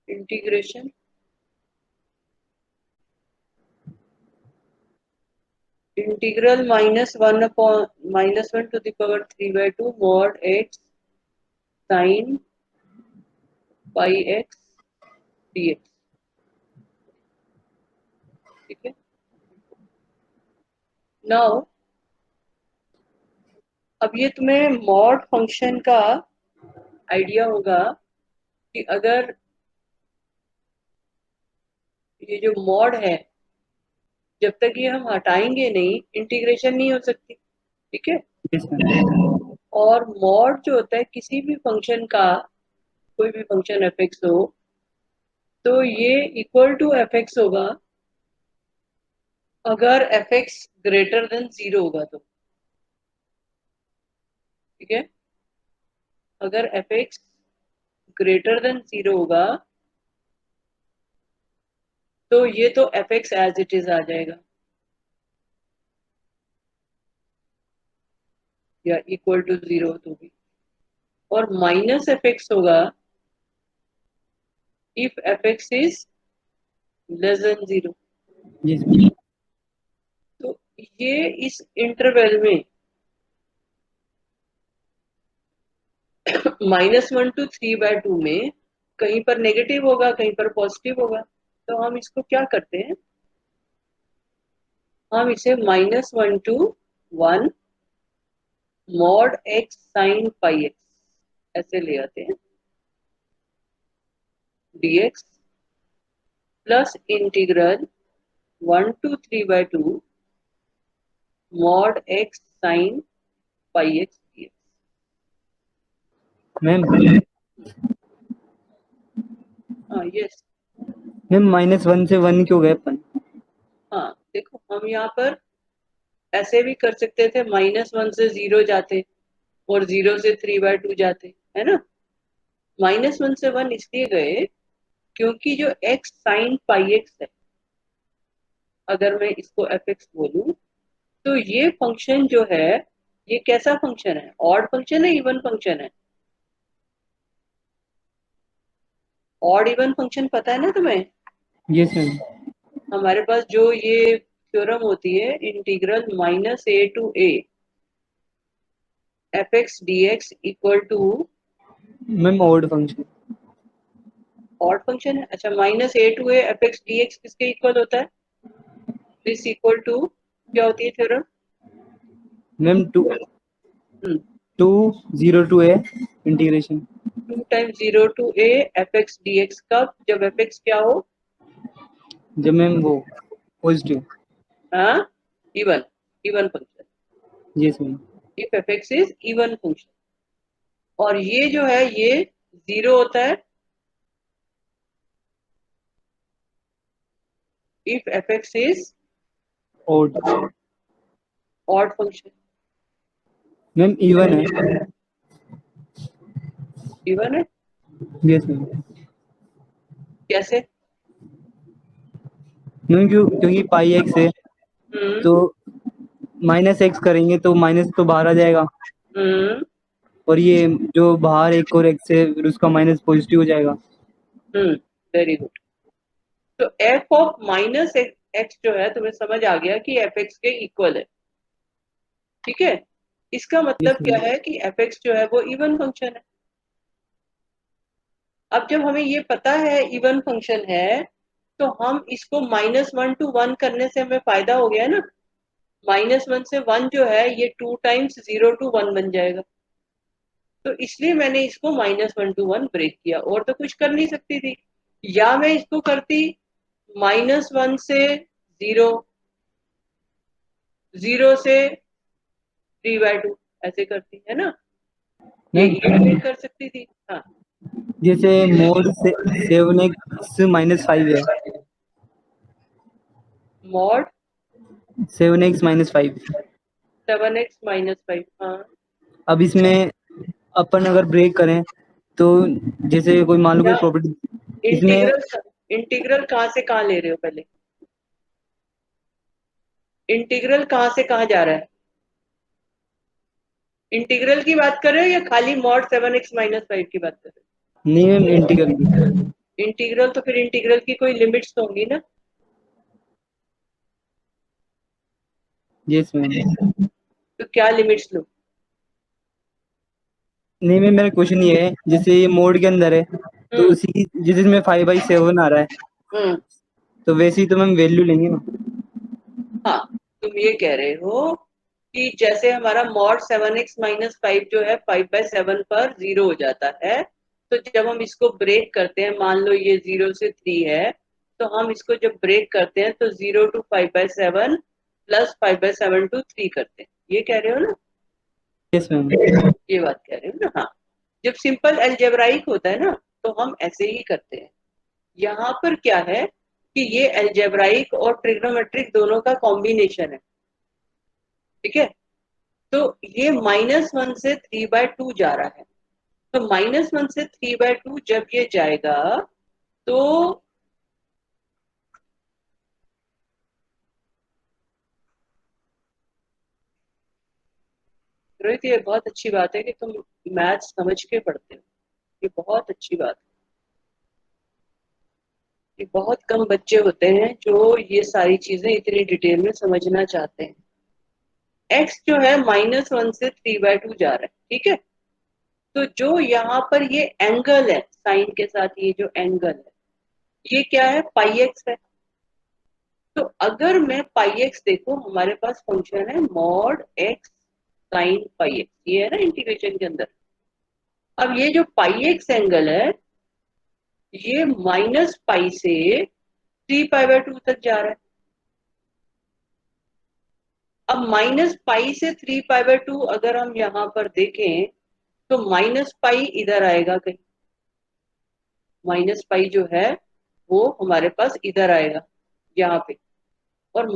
Integration integral -1 to the power 3/2 mod x sin pi x dx। ठीक है। Now अब ये तुम्हें मॉड फंक्शन का आइडिया होगा कि अगर ये जो मॉड है जब तक ये हम हटाएंगे नहीं इंटीग्रेशन नहीं हो सकती। ठीक है। और मॉड जो होता है किसी भी फंक्शन का, कोई भी फंक्शन एफ एक्स हो तो ये इक्वल टू एफ एक्स होगा अगर एफ एक्स ग्रेटर देन 0 होगा तो। ठीक है। अगर एफ एक्स ग्रेटर देन 0 होगा तो ये तो F X as it is आ जाएगा या इक्वल टू 0 तो भी। और माइनस एफ एक्स होगा if F X is less than 0। तो ये इस इंटरवल में -1 to 3/2 में कहीं पर नेगेटिव होगा कहीं पर पॉजिटिव होगा। तो हम इसको क्या करते हैं, हम इसे -1 to 1 mod x sine pi x ऐसे ले आते हैं dx plus integral 1 to 3/2 mod x sine pi X dx। Ma'am हाँ यस। मैम -1 से 1 क्यों गए अपन? हाँ देखो हम यहाँ पर ऐसे भी कर सकते थे, -1 से 0 जाते और 0 से 3/2 जाते, है ना। -1 से 1 इसलिए गए क्योंकि जो x साइन पाई एक्स है, अगर मैं इसको एफ एक्स बोलूं तो ये फंक्शन जो है ये कैसा फंक्शन है, ऑड फंक्शन है इवन फंक्शन है। ऑड इवन फंक्शन पता है ना तुम्हें। Yes ma'am. हमारे पास जो ये थ्योरम होती है integral -a to a f x d x equal to ma'am odd function. Odd function है। अच्छा -a to a f x d x किसके इक्वल होता है, दिस इक्वल टू क्या होती है theorem. Ma'am 2 0 to a integration 2 times 0 to a f x d x कब, जब एफ एक्स क्या हो, जब मैम वो पॉजिटिव। हाँ even, even function yes ma'am. If F X is even function. और ये जो है ये 0 होता है if F X is odd. Odd function. Ma'am even है। इवन है यस मैम। कैसे। मैम क्योंकि पाई एक्स है तो -x करेंगे तो माइनस तो बाहर आ जाएगा और ये जो बाहर एक और x है फिर उसका माइनस पॉजिटिव हो जाएगा। Very good. तो एफ ऑफ माइनस एक्स जो है तुम्हें समझ आ गया कि एफ एक्स के इक्वल है। ठीक है। इसका मतलब यस क्या मैम। है कि एफ एक्स जो है वो इवन फंक्शन है। अब जब हमें ये पता है इवन फंक्शन है तो हम इसको -1 to 1 करने से हमें फायदा हो गया ना। -1 से 1 जो है ये 2 times 0 to 1 बन जाएगा। तो इसलिए मैंने इसको -1 to 1 ब्रेक किया, और तो कुछ कर नहीं सकती थी। या मैं इसको करती -1 से 0, 0 से 3/2 ऐसे करती, है ना। ये मैम कर सकती थी। हाँ जैसे मोड से 7x -5 है। Mod 7x -5। 7x -5। हाँ अब इसमें अपन अगर ब्रेक करें तो जैसे कोई मान लो कोई या प्रॉपर्टी इसमें इंटीग्रल, इंटीग्रल कहाँ से कहाँ ले रहे हो पहले, इंटीग्रल कहाँ से कहाँ जा रहा है, इंटीग्रल की बात कर रहे हो या खाली मॉड 7x -5 की बात कर रहे नहीं मैम इंटीग्रल। हो। इंटीग्रल तो फिर इंटीग्रल की कोई लिमिट्स तो होंगी ना? Yes ma'am. तो क्या लिमिट्स लो? नहीं मैम, मेरा क्वेश्चन ये है, जैसे ये मोड के अंदर है तो हम्म उसी जिसमें 5/7 आ रहा है, हम्म तो वैसे ही तो मैम वैल्यू लेंगे ना। हाँ, तुम ये कह रहे हो कि जैसे हमारा मॉड 7x-5 जो है 5/7 पर 0 हो जाता है, तो जब हम इसको ब्रेक करते हैं, मान लो ये 0 से 3 है, तो हम इसको जब ब्रेक करते हैं तो 0 to 5/7 प्लस 5/7 to 3 करते हैं, ये कह रहे हो ना? Yes ma'am. ये बात कह रहे हो ना? हाँ, जब सिंपल अलजेब्राइक होता है ना, तो हम ऐसे ही करते हैं। यहाँ पर क्या है कि ये अलजेब्राइक और ट्रिग्नोमेट्रिक दोनों का कॉम्बिनेशन है, ठीक है? तो ये -1 से 3/2 जा रहा है, तो -1 से 3/2 जब ये जाएगा तो रोहित, ये बहुत अच्छी बात है कि तुम मैथ समझ के पढ़ते हो, ये बहुत अच्छी बात है। ये बहुत कम बच्चे होते हैं जो ये सारी चीजें इतनी डिटेल में समझना चाहते हैं। एक्स जो है -1 से 3/2 जा रहा है, ठीक है? तो जो यहाँ पर ये एंगल है साइन के साथ, ये जो एंगल है ये क्या है? पाई एक्स है। तो अगर मैं पाई एक्स, देखो हमारे पास फंक्शन है mod x sine pi x, ये है ना इंटीग्रेशन के अंदर। अब ये जो पाई एक्स एंगल है ये -पाई से 3π/2 तक जा रहा है। अब -पाई से 3π/2 अगर हम यहाँ पर देखें तो -पाई इधर आएगा कहीं, -पाई जो है वो हमारे पास इधर आएगा यहाँ पे, और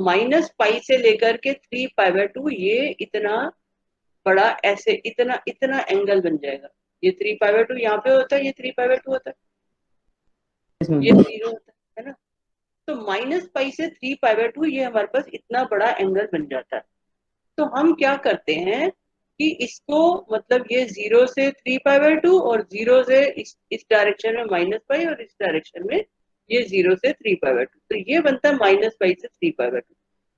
-पाई से लेकर के 3π/2 ये इतना बड़ा ऐसे इतना इतना एंगल बन जाएगा। ये 3π/2 यहाँ पे होता है, ये 3π/2 होता है, यस ये मैम। 0 होता है ना? तो -पाई से 3π/2 ये हमारे पास इतना बड़ा एंगल बन जाता है। तो हम क्या करते हैं कि इसको, मतलब ये 0 से 3π/2 और 0 से इस डायरेक्शन में -पाई और इस डायरेक्शन में ये 0 से 3π/2, तो ये बनता है -पाई से 3π/2।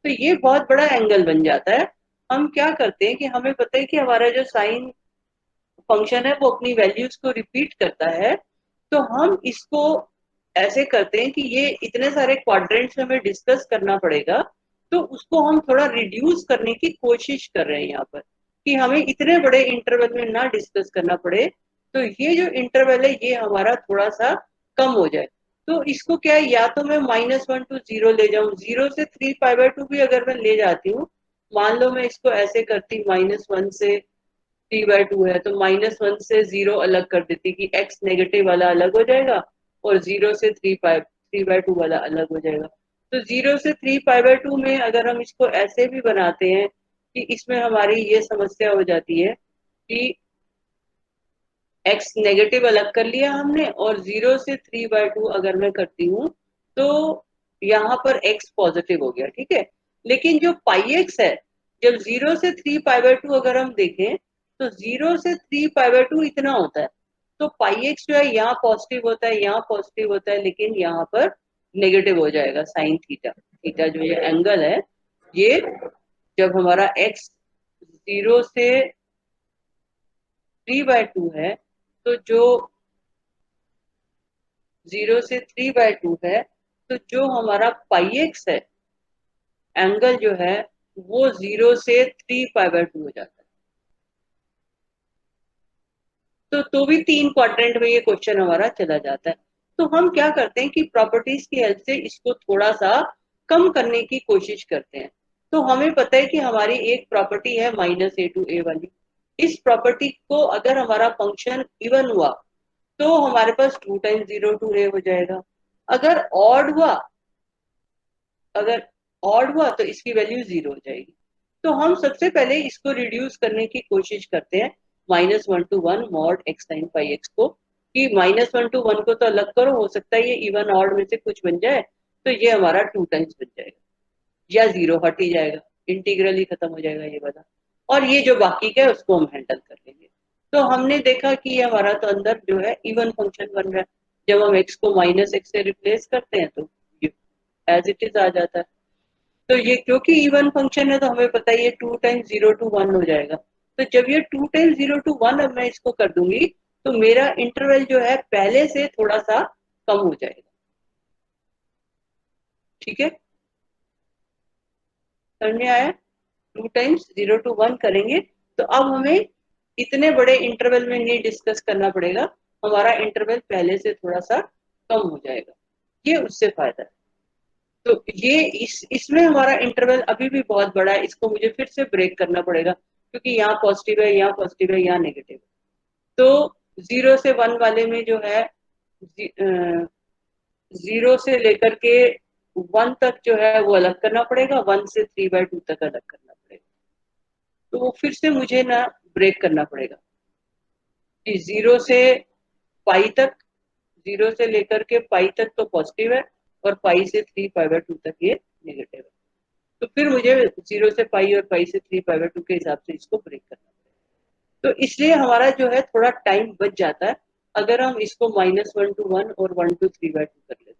तो ये बहुत बड़ा एंगल बन जाता है। हम क्या करते हैं कि हमें पता है कि हमारा जो साइन फंक्शन है वो अपनी वैल्यूज को रिपीट करता है, तो हम इसको ऐसे करते हैं कि ये इतने सारे क्वाड्रेंट्स हमें डिस्कस करना पड़ेगा, तो उसको हम थोड़ा रिड्यूस करने की कोशिश कर रहे हैं यहाँ पर, कि हमें इतने बड़े इंटरवल में ना डिस्कस करना पड़े, तो ये जो इंटरवल है ये हमारा थोड़ा सा कम हो जाए। तो इसको क्या है, या तो मैं -1 to 0 ले जाऊं, 0 से 3π/2 भी अगर मैं ले जाती हूँ, मान लो मैं इसको ऐसे करती, -1 से 3/2 है, तो -1 से 0 अलग कर देती कि x नेगेटिव वाला अलग हो जाएगा और 0 से 3/2 वाला अलग हो जाएगा। तो 0 से 3π/2 में अगर हम इसको ऐसे भी बनाते हैं कि इसमें हमारी ये समस्या हो जाती है कि x नेगेटिव अलग कर लिया हमने, और 0 से 3/2 अगर मैं करती हूँ तो यहाँ पर x पॉजिटिव हो गया, ठीक है? लेकिन जो पाई एक्स है, जब 0 से 3π/2 अगर हम देखें तो 0 से 3π/2 इतना होता है, तो पाई एक्स जो है यहाँ पॉजिटिव होता है, यहाँ पॉजिटिव होता है, लेकिन यहाँ पर नेगेटिव हो जाएगा साइन थीटा। थीटा जो ये एंगल है, ये जब हमारा x 0 से 3/2 है, तो जो 0 से 3/2 है, तो जो हमारा पाई एक्स है एंगल जो है वो 0 से 3π/2 हो जाता है। तो भी 3 क्वाड्रेंट में ये क्वेश्चन हमारा चला जाता है। तो हम क्या करते हैं कि प्रॉपर्टीज की हेल्प से इसको थोड़ा सा कम करने की कोशिश करते हैं। तो हमें पता है कि हमारी एक प्रॉपर्टी है -a to a वाली। इस प्रॉपर्टी को अगर हमारा फंक्शन इवन हुआ तो हमारे पास 2 × 0 to a हो जाएगा। अगर ऑड हुआ, अगर ऑड हुआ तो इसकी वैल्यू 0 हो जाएगी। तो हम सबसे पहले इसको रिड्यूस करने की कोशिश करते हैं -1 to 1 mod x sin pi x को, कि -1 to 1 को तो अलग करो, हो सकता है ये इवन ऑड में से कुछ बन जाए, तो ये हमारा 2 टाइम्स बन जाएगा, या 0 हट ही जाएगा, इंटीग्रल ही खत्म हो जाएगा ये वाला, और ये जो बाकी का है उसको हम हैंडल कर लेंगे। तो हमने देखा कि ये हमारा तो अंदर जो है इवन फंक्शन बन रहा है। जब हम x को माइनस एक्स से रिप्लेस करते हैं तो एज इट इज आ जाता है। तो ये क्योंकि इवन फंक्शन है तो हमें पता है ये 2 टाइम्स 0 टू 1 हो जाएगा। तो जब ये 2 टाइम्स 0 टू 1 अब मैं इसको कर दूंगी तो मेरा इंटरवल जो है पहले से थोड़ा सा कम हो जाएगा। ठीक है, समझ में आया? 2 टाइम्स 0 टू 1 करेंगे तो अब हमें इतने बड़े इंटरवल में नहीं डिस्कस करना पड़ेगा, हमारा इंटरवल पहले से थोड़ा सा कम हो जाएगा। ये उससे फायदा है। तो ये इसमें हमारा इंटरवल अभी भी बहुत बड़ा है, इसको मुझे फिर से ब्रेक करना पड़ेगा क्योंकि यहाँ पॉजिटिव है, यहाँ पॉजिटिव है, यहाँ नेगेटिव है। तो 0 से 1 वाले में जो है 0 से लेकर के 1 तक जो है वो अलग करना पड़ेगा, 1 से 3/2 तक अलग करना पड़ेगा। तो वो फिर से मुझे ना ब्रेक करना पड़ेगा कि 0 से पाई तक, 0 से लेकर के पाई तक तो पॉजिटिव है और पाई से 3π/2 तक ये नेगेटिव है। तो फिर मुझे 0 से पाई और पाई से 3π/2 के हिसाब से इसको ब्रेक करना पड़ेगा। तो इसलिए हमारा जो है थोड़ा टाइम बच जाता है अगर हम इसको -1 to 1 और 1 to 3/2 कर लेते हैं,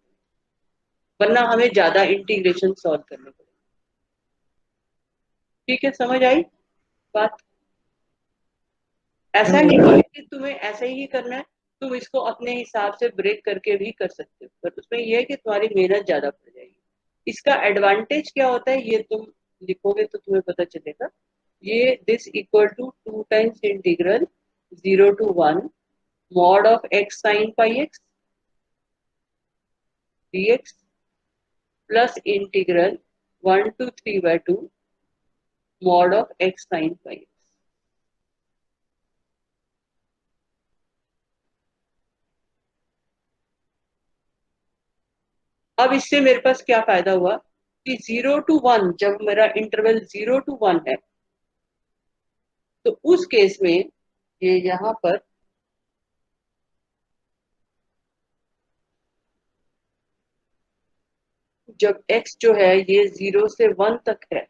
वरना हमें ज्यादा इंटीग्रेशन सॉल्व करने पड़ेगा। ठीक है, समझ आई बात? ऐसा नहीं है कि तुम्हें ऐसे ही करना है, तुम इसको अपने हिसाब से ब्रेक करके भी कर सकते हो, पर उसमें यह है कि तुम्हारी मेहनत ज्यादा पड़ जाएगी। इसका एडवांटेज क्या होता है ये तुम लिखोगे तो तुम्हें पता चलेगा। ये this equal to 2 times integral 0 to 1 mod of x sin pi x dx plus integral 1 to 3/2 mod of x sin pi x। अब इससे मेरे पास क्या फायदा हुआ कि 0 to 1, जब मेरा इंटरवल 0 to 1 है तो उस केस में ये यहां पर जब x जो है ये 0 से 1 तक है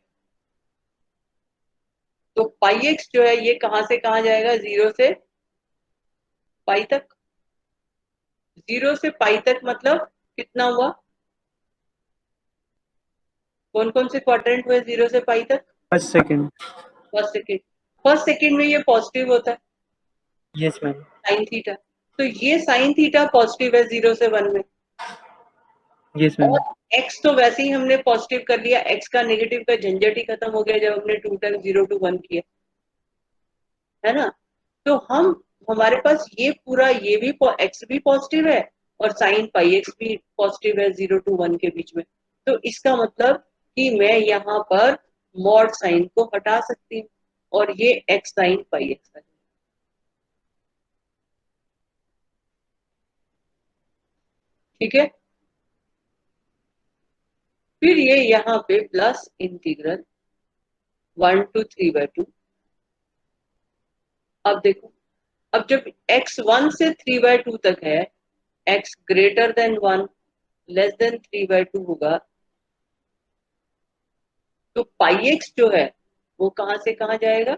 तो पाई x जो है ये कहां से कहां जाएगा? 0 से पाई तक। 0 से पाई तक मतलब कितना हुआ? कौन कौन से क्वाड्रेंट हुए 0 से पाई तक? First second. First second. First second में ये पॉजिटिव होता है, यस मैम। Sine theta. तो ये साइन थीटा पॉजिटिव है 0 से 1 में। Yes ma'am. और x तो वैसे ही हमने पॉजिटिव कर लिया, x का नेगेटिव का झंझट ही खत्म हो गया जब हमने 2 टाइम्स 0 to 1 किया, है ना? तो हमारे पास ये पूरा ये भी x भी पॉजिटिव है और साइन पाई x भी पॉजिटिव है 0 to 1 के बीच में। तो इसका मतलब कि मैं यहाँ पर मॉड साइन को हटा सकती हूँ और ये x साइन पाई x है। ठीक है, फिर ये यहाँ पे प्लस इंटीग्रल 1 to 3/2। अब देखो, अब जब x 1 से 3/2 तक है, x greater than 1 less than 3/2 होगा, तो पाई एक्स जो है वो कहां से कहां जाएगा?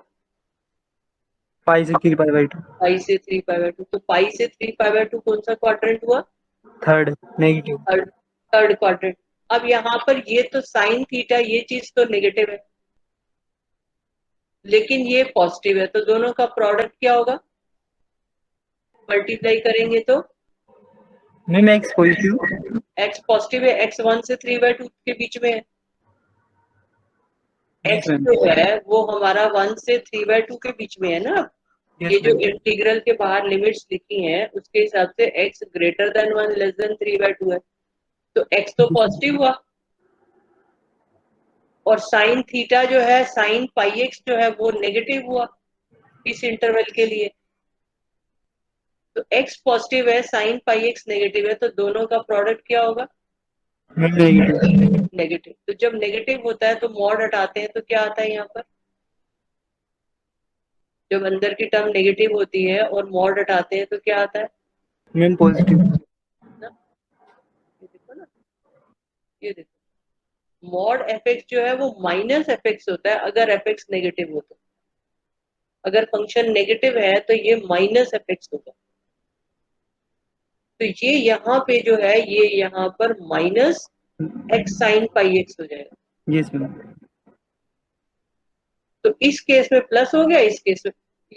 पाई से 3π/2। पाई से 3π/2। तो पाई से 3π/2 कौन सा क्वाड्रेंट हुआ? Third negative. Third. Third quadrant. अब यहाँ पर ये तो साइन थीटा ये चीज तो नेगेटिव है लेकिन ये पॉजिटिव है, तो दोनों का प्रोडक्ट क्या होगा? मल्टीप्लाई करेंगे तो ma'am x positive. x positive है, x 1 से 3/2 के बीच में है। Yes x ma'am. जो है वो हमारा 1 से 3/2 के बीच में है ना। ये यस जो मैम। इंटीग्रल के बाहर लिमिट्स लिखी हैं उसके हिसाब से x greater than 1 less than 3/2 है, तो x तो पॉजिटिव हुआ और साइन थीटा जो है साइन पाई एक्स जो है वो नेगेटिव हुआ इस इंटरवल के लिए। तो x पॉजिटिव है, साइन पाई एक्स नेगेटिव है, तो दोनों का प्रोडक्ट क्या होगा? नेगेटिव। नेगेटिव। तो जब नेगेटिव होता है तो मॉड हटाते हैं तो क्या आता है यहाँ पर? जब अंदर की टर्म नेगेटिव होती है और मॉड हटाते हैं तो क्या आता है मैम पॉजिटिव। ना? ये देखो ना, ये देखो मॉड एफ एक्स जो है वो माइनस एफ एक्स होता है अगर एफ एक्स नेगेटिव हो तो। अगर फंक्शन नेगेटिव है तो ये माइनस एफ एक्स होगा। तो ये यहाँ पे जो है ये यहाँ पर minus x sine pi x हो जाएगा। Yes ma'am. तो इस केस में प्लस हो गया, इस केस में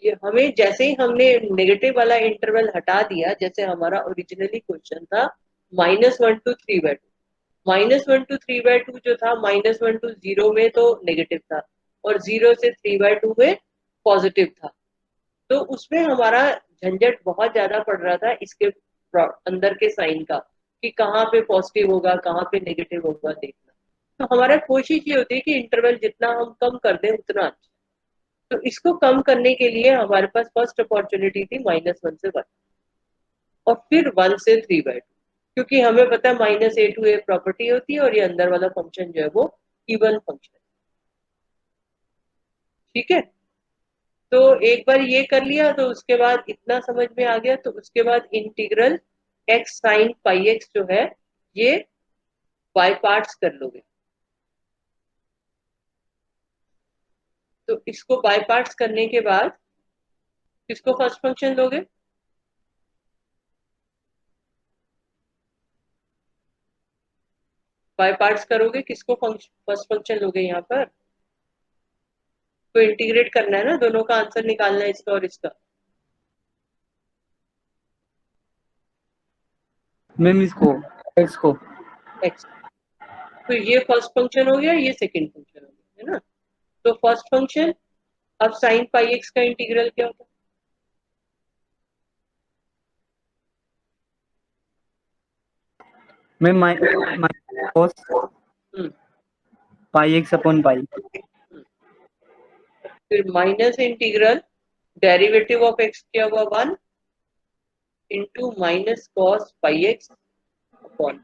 ये हमें जैसे ही हमने नेगेटिव वाला इंटरवल हटा दिया, जैसे हमारा ओरिजिनली क्वेश्चन था -1 to 3/2, -1 to 3/2 जो था -1 to 0 में तो नेगेटिव था और 0 से 3/2 में पॉजिटिव था। तो उसमें हमारा झंझट बहुत ज्यादा पड़ रहा था इसके अंदर के साइन का, कि कहाँ पे पॉजिटिव होगा कहाँ पे नेगेटिव होगा देखना। तो हमारा कोशिश ये होती है कि इंटरवल जितना हम कम कर दें उतना अच्छा। तो इसको कम करने के लिए हमारे पास फर्स्ट अपॉर्चुनिटी थी -1 से 1 और फिर 1 से 3/2, क्योंकि हमें पता है -a to a प्रॉपर्टी होती है और ये अंदर वाला फंक्शन जो है वो इवन फंक्शन। ठीक है, तो एक बार ये कर लिया तो उसके बाद इतना समझ में आ गया, तो उसके बाद integral x sign pi x जो है ये बाय पार्ट्स कर लोगे। तो इसको बाय पार्ट्स करने के बाद किसको फर्स्ट फंक्शन लोगे? बाय पार्ट्स करोगे किसको फर्स्ट फंक्शन लोगे यहाँ पर? तो इंटीग्रेट करना है ना, दोनों का आंसर निकालना है इसका और इसका। मैम इसको एक्स को। एक्स, तो ये फर्स्ट फंक्शन हो गया, ये सेकंड फंक्शन हो गया, है ना। तो फर्स्ट फंक्शन, अब साइन पाई एक्स का इंटीग्रल क्या होता है? Ma'am minus cos hmm, pi X upon pi. फिर minus integral derivative of X क्या हुआ 1 into minus cos pi X upon.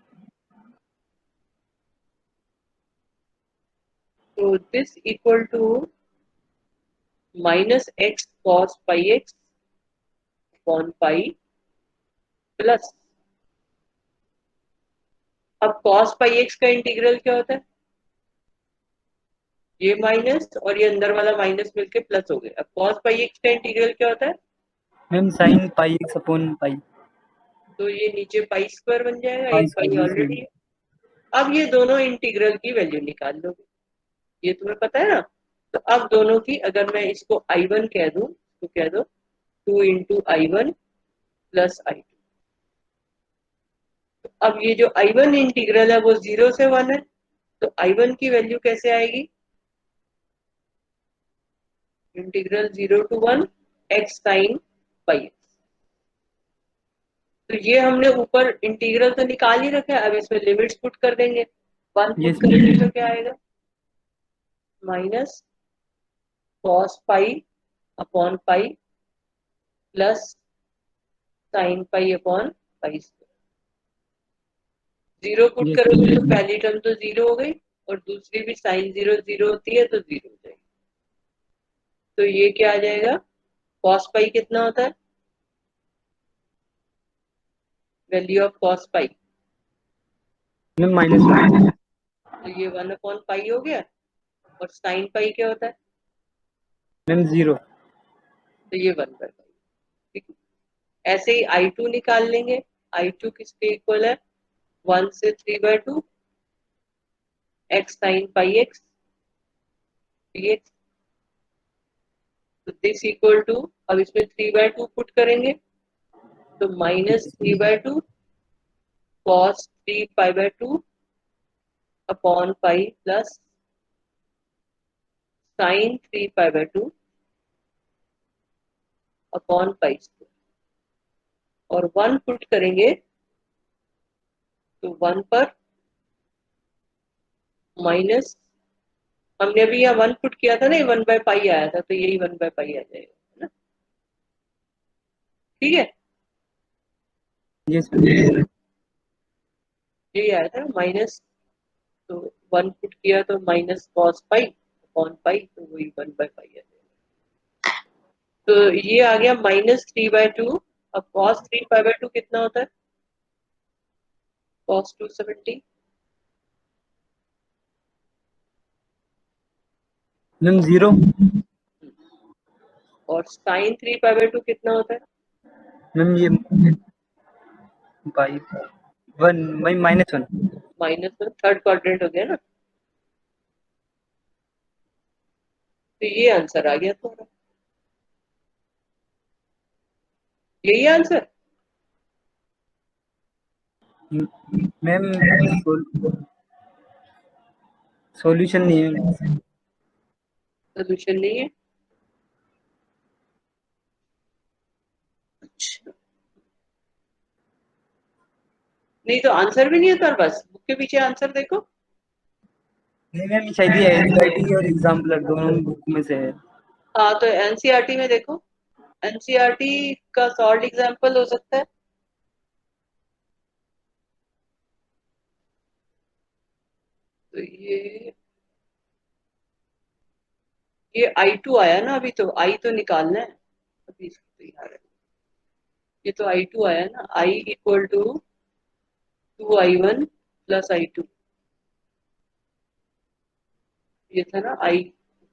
तो this equal to minus X cos pi X upon pi plus, अब cos pi X का integral क्या होता है? ये माइनस और ये अंदर वाला माइनस मिलके प्लस हो गया। अब कॉस पाई एक्स का इंटीग्रल क्या होता है? Ma'am sign pi X upon पाई। तो ये नीचे पाई स्क्वायर बन जाएगा, पाई एक pi square yes already ma'am. है। अब ये दोनों इंटीग्रल की वैल्यू निकाल लोगे, ये तुम्हें पता है ना। तो अब दोनों की अगर मैं इसको I1 कह दूं तो कह दो 2 इंटू I1 प्लस I2। तो अब ये जो I1 इंटीग्रल है वो 0 से 1 है, तो I1 की वैल्यू कैसे आएगी? Integral 0 to 1 x sine pi x. तो ये हमने ऊपर इंटीग्रल तो निकाल ही रखा है, अब इसमें लिमिट्स पुट कर देंगे। 1 पुट यस करेंगे तो क्या आएगा? माइनस कॉस पाई upon pi plus sine pi upon pi square. 0 put yes करोगे तो पहली टर्म तो 0 हो गई और दूसरी भी साइन 0 0 होती है तो 0 हो जाएगी। तो ये क्या आ जाएगा? कॉस पाई कितना होता है? Value of cos pi, ma'am -1। तो ये 1 अपॉन पाई हो गया। और साइन पाई क्या होता है? मैम 0। तो ये 1/पाई। ठीक है, ऐसे ही I2 निकाल लेंगे। I2 किसके इक्वल है? 1 से 3/2 X sine pi X dx। तो दिस इक्वल टू, अब इसमें 3/2 पुट करेंगे तो -3/2 cos 3 pi upon pi plus sine 3 pi upon pi square. और 1 पुट करेंगे तो 1 पर माइनस, हमने अभी यहाँ 1 पुट किया था ना, ये 1/पाई आया था तो यही 1/पाई आ जाएगा, है ना। ठीक है, यस यही आया था माइनस। तो 1 पुट किया तो माइनस कॉस पाई अपॉन पाई, तो वही 1/पाई आ जाएगा। तो ये आ गया -3/2। अब कॉस 3 पाई/2 कितना होता है? कॉस 270। मैम 0। और साइन 3 पाई/2 कितना होता है? मैम ये पाई 1 -1 -1 थर्ड क्वाड्रेंट हो गया ना, तो ये आंसर आ गया तुम्हारा, यही आंसर। मैम सॉल्यूशन नहीं है। सोल्यूशन नहीं है, अच्छा नहीं तो आंसर भी नहीं है तुम्हारे पास, बुक के पीछे आंसर देखो। नहीं मैम, शायद ये एनसीईआरटी और एग्जाम्पलर दोनों बुक में से है। हाँ तो एनसीईआरटी में देखो, एनसीईआरटी का सॉल्ड एग्जांपल हो सकता है। तो ये I2 आया ना, अभी तो I तो निकालना है, अभी इसको तो याद है। ये तो I2 आया ना, I equal to 2I1 plus I2, ये था ना I,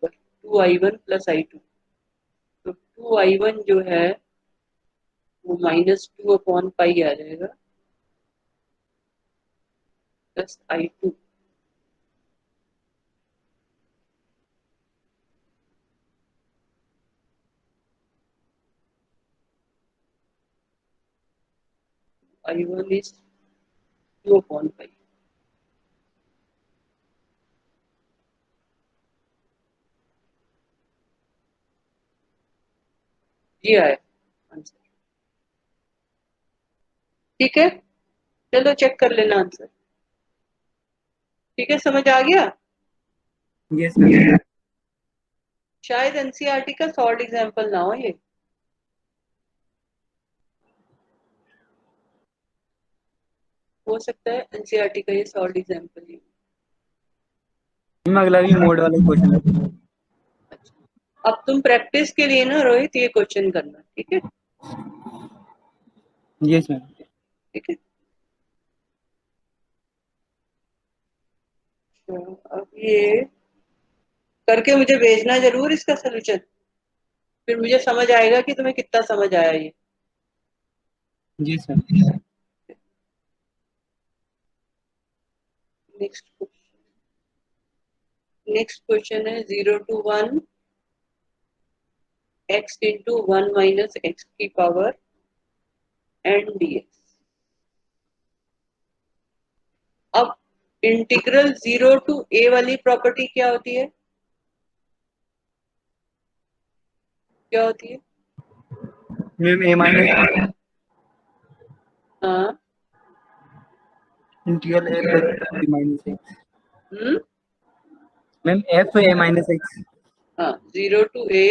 2I1 प्लस I2, तो 2I1 जो है वो -2/पाई आ जाएगा, प्लस I2। I1 is 2/पाई। ये आया आंसर, ठीक है, चलो चेक कर लेना आंसर, ठीक है, समझ आ गया। Yes ma'am. शायद एनसीईआरटी का सॉल्ड एग्जांपल ना हो ये, हो सकता है एनसीईआरटी का ये सॉल्ड एग्जांपल ही। मैम अगला भी मोड वाला क्वेश्चन है। अच्छा अब तुम प्रैक्टिस के लिए ना रोहित ये क्वेश्चन करना, ठीक है, यस मैम। ठीक है। तो अब ये करके मुझे भेजना जरूर इसका सोल्यूशन, फिर मुझे समझ आएगा कि तुम्हें कितना समझ आया ये। Yes ma'am. नेक्स्ट क्वेश्चन है 0 to 1 x इंटू 1 - x की पावर n dx। अब इंटीग्रल 0 to a वाली प्रॉपर्टी क्या होती है, क्या होती है? मैम ए माइनस हाँ integral F minus x. Hmm, ma'am F A minus X. हाँ 0 to a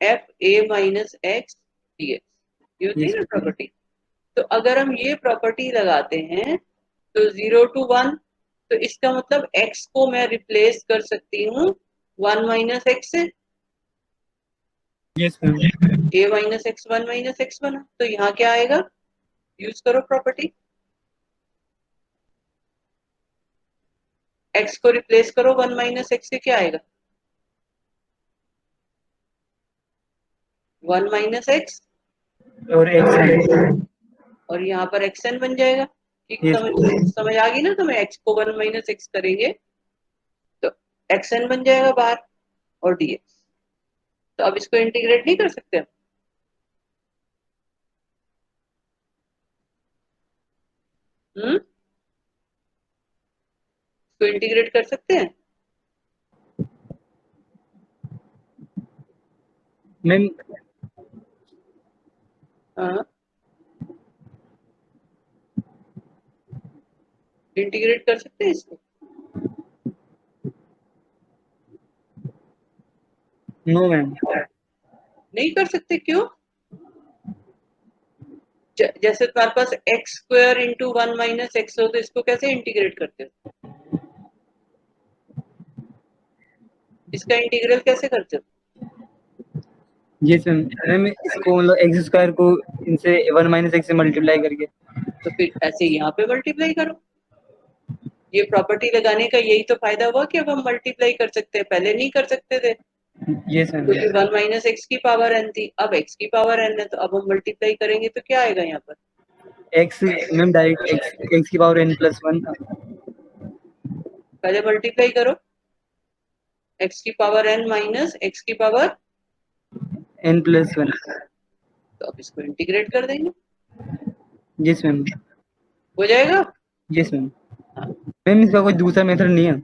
f(a - x) dx, ये होती है यस ना प्रॉपर्टी। तो अगर हम ये प्रॉपर्टी लगाते हैं तो 0 to 1, तो इसका मतलब x को मैं रिप्लेस कर सकती हूँ 1 - x से, yes ma'am. a - x 1 - x बना, तो यहाँ क्या आएगा, यूज करो प्रॉपर्टी, x को रिप्लेस करो 1 - x से, क्या आएगा 1 - x और एक्स और यहाँ पर xn बन जाएगा। ठीक, यस समझ आ गई ना तुम्हें, x को 1 - x करेंगे तो xn बन जाएगा बाहर और dx। तो अब इसको इंटीग्रेट नहीं कर सकते हम? इसको इंटीग्रेट कर सकते हैं? मैम। हाँ इंटीग्रेट कर सकते हैं इसको? No ma'am. नहीं कर सकते, क्यों? जैसे तुम्हारे पास x² इंटू 1 - x हो, तो इसको कैसे इंटीग्रेट करते हो, इसका इंटीग्रल कैसे करते हो? Yes ma'am. मैम इसको मतलब एक्स स्क्वायर को इनसे 1 - एक्स से मल्टीप्लाई करके। तो फिर ऐसे यहाँ पे मल्टीप्लाई करो, ये प्रॉपर्टी लगाने का यही तो फायदा हुआ कि अब हम मल्टीप्लाई कर सकते हैं, पहले नहीं कर सकते थे यस मैम। क्योंकि 1 - x की पावर n थी, अब x की पावर n है, तो अब हम मल्टीप्लाई करेंगे तो क्या आएगा यहाँ पर x मैम डायरेक्ट x की पावर n+1 था। पहले मल्टीप्लाई करो, x की पावर n माइनस x की पावर n+1। तो अब इसको इंटीग्रेट कर देंगे, यस मैम। हो जाएगा। Yes ma'am. हाँ, मैम इसका कोई दूसरा मेथड नहीं है?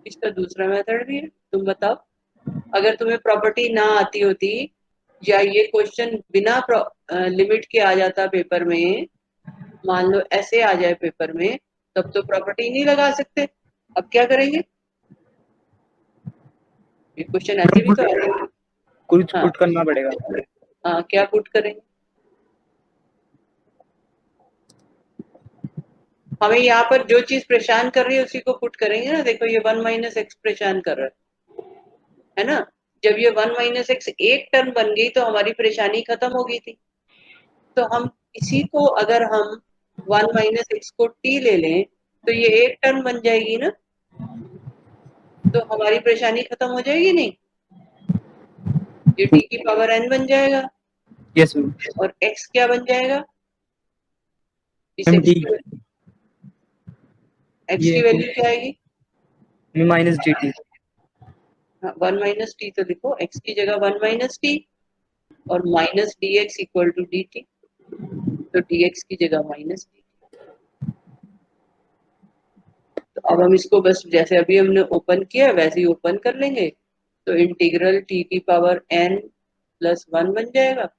इसका दूसरा मेथड भी है, तुम बताओ। अगर तुम्हें प्रॉपर्टी ना आती होती या ये क्वेश्चन बिना लिमिट के आ जाता पेपर में, मान लो ऐसे आ जाए पेपर में, तब तो प्रॉपर्टी नहीं लगा सकते। अब क्या करेंगे, ये क्वेश्चन ऐसे भी तो आते। कुछ हाँ पुट करना पड़ेगा। हाँ, क्या पुट करेंगे, हमें यहाँ पर जो चीज परेशान कर रही है उसी को पुट करेंगे ना। देखो ये 1 माइनस एक्स परेशान कर रहा है ना। जब ये 1 माइनस एक्स एक टर्म बन गई तो हमारी परेशानी खत्म हो गई थी। तो हम इसी को अगर हम 1 माइनस एक्स को टी ले लें तो ये एक टर्म बन जाएगी ना, तो हमारी परेशानी खत्म हो जाएगी नहीं, ये टी की पावर एन बन जाएगा। Yes ma'am. और एक्स क्या बन जाएगा, इस मैम एक्स टी की, एक्स ये की वैल्यू क्या आएगी, -dt। हाँ 1 माइनस टी, तो लिखो एक्स की जगह 1 माइनस टी और minus d x equal to D T, तो डी एक्स की जगह माइनस डी। तो अब हम इसको बस जैसे अभी हमने ओपन किया वैसे ही ओपन कर लेंगे, तो इंटीग्रल टी की पावर एन प्लस 1 बन जाएगा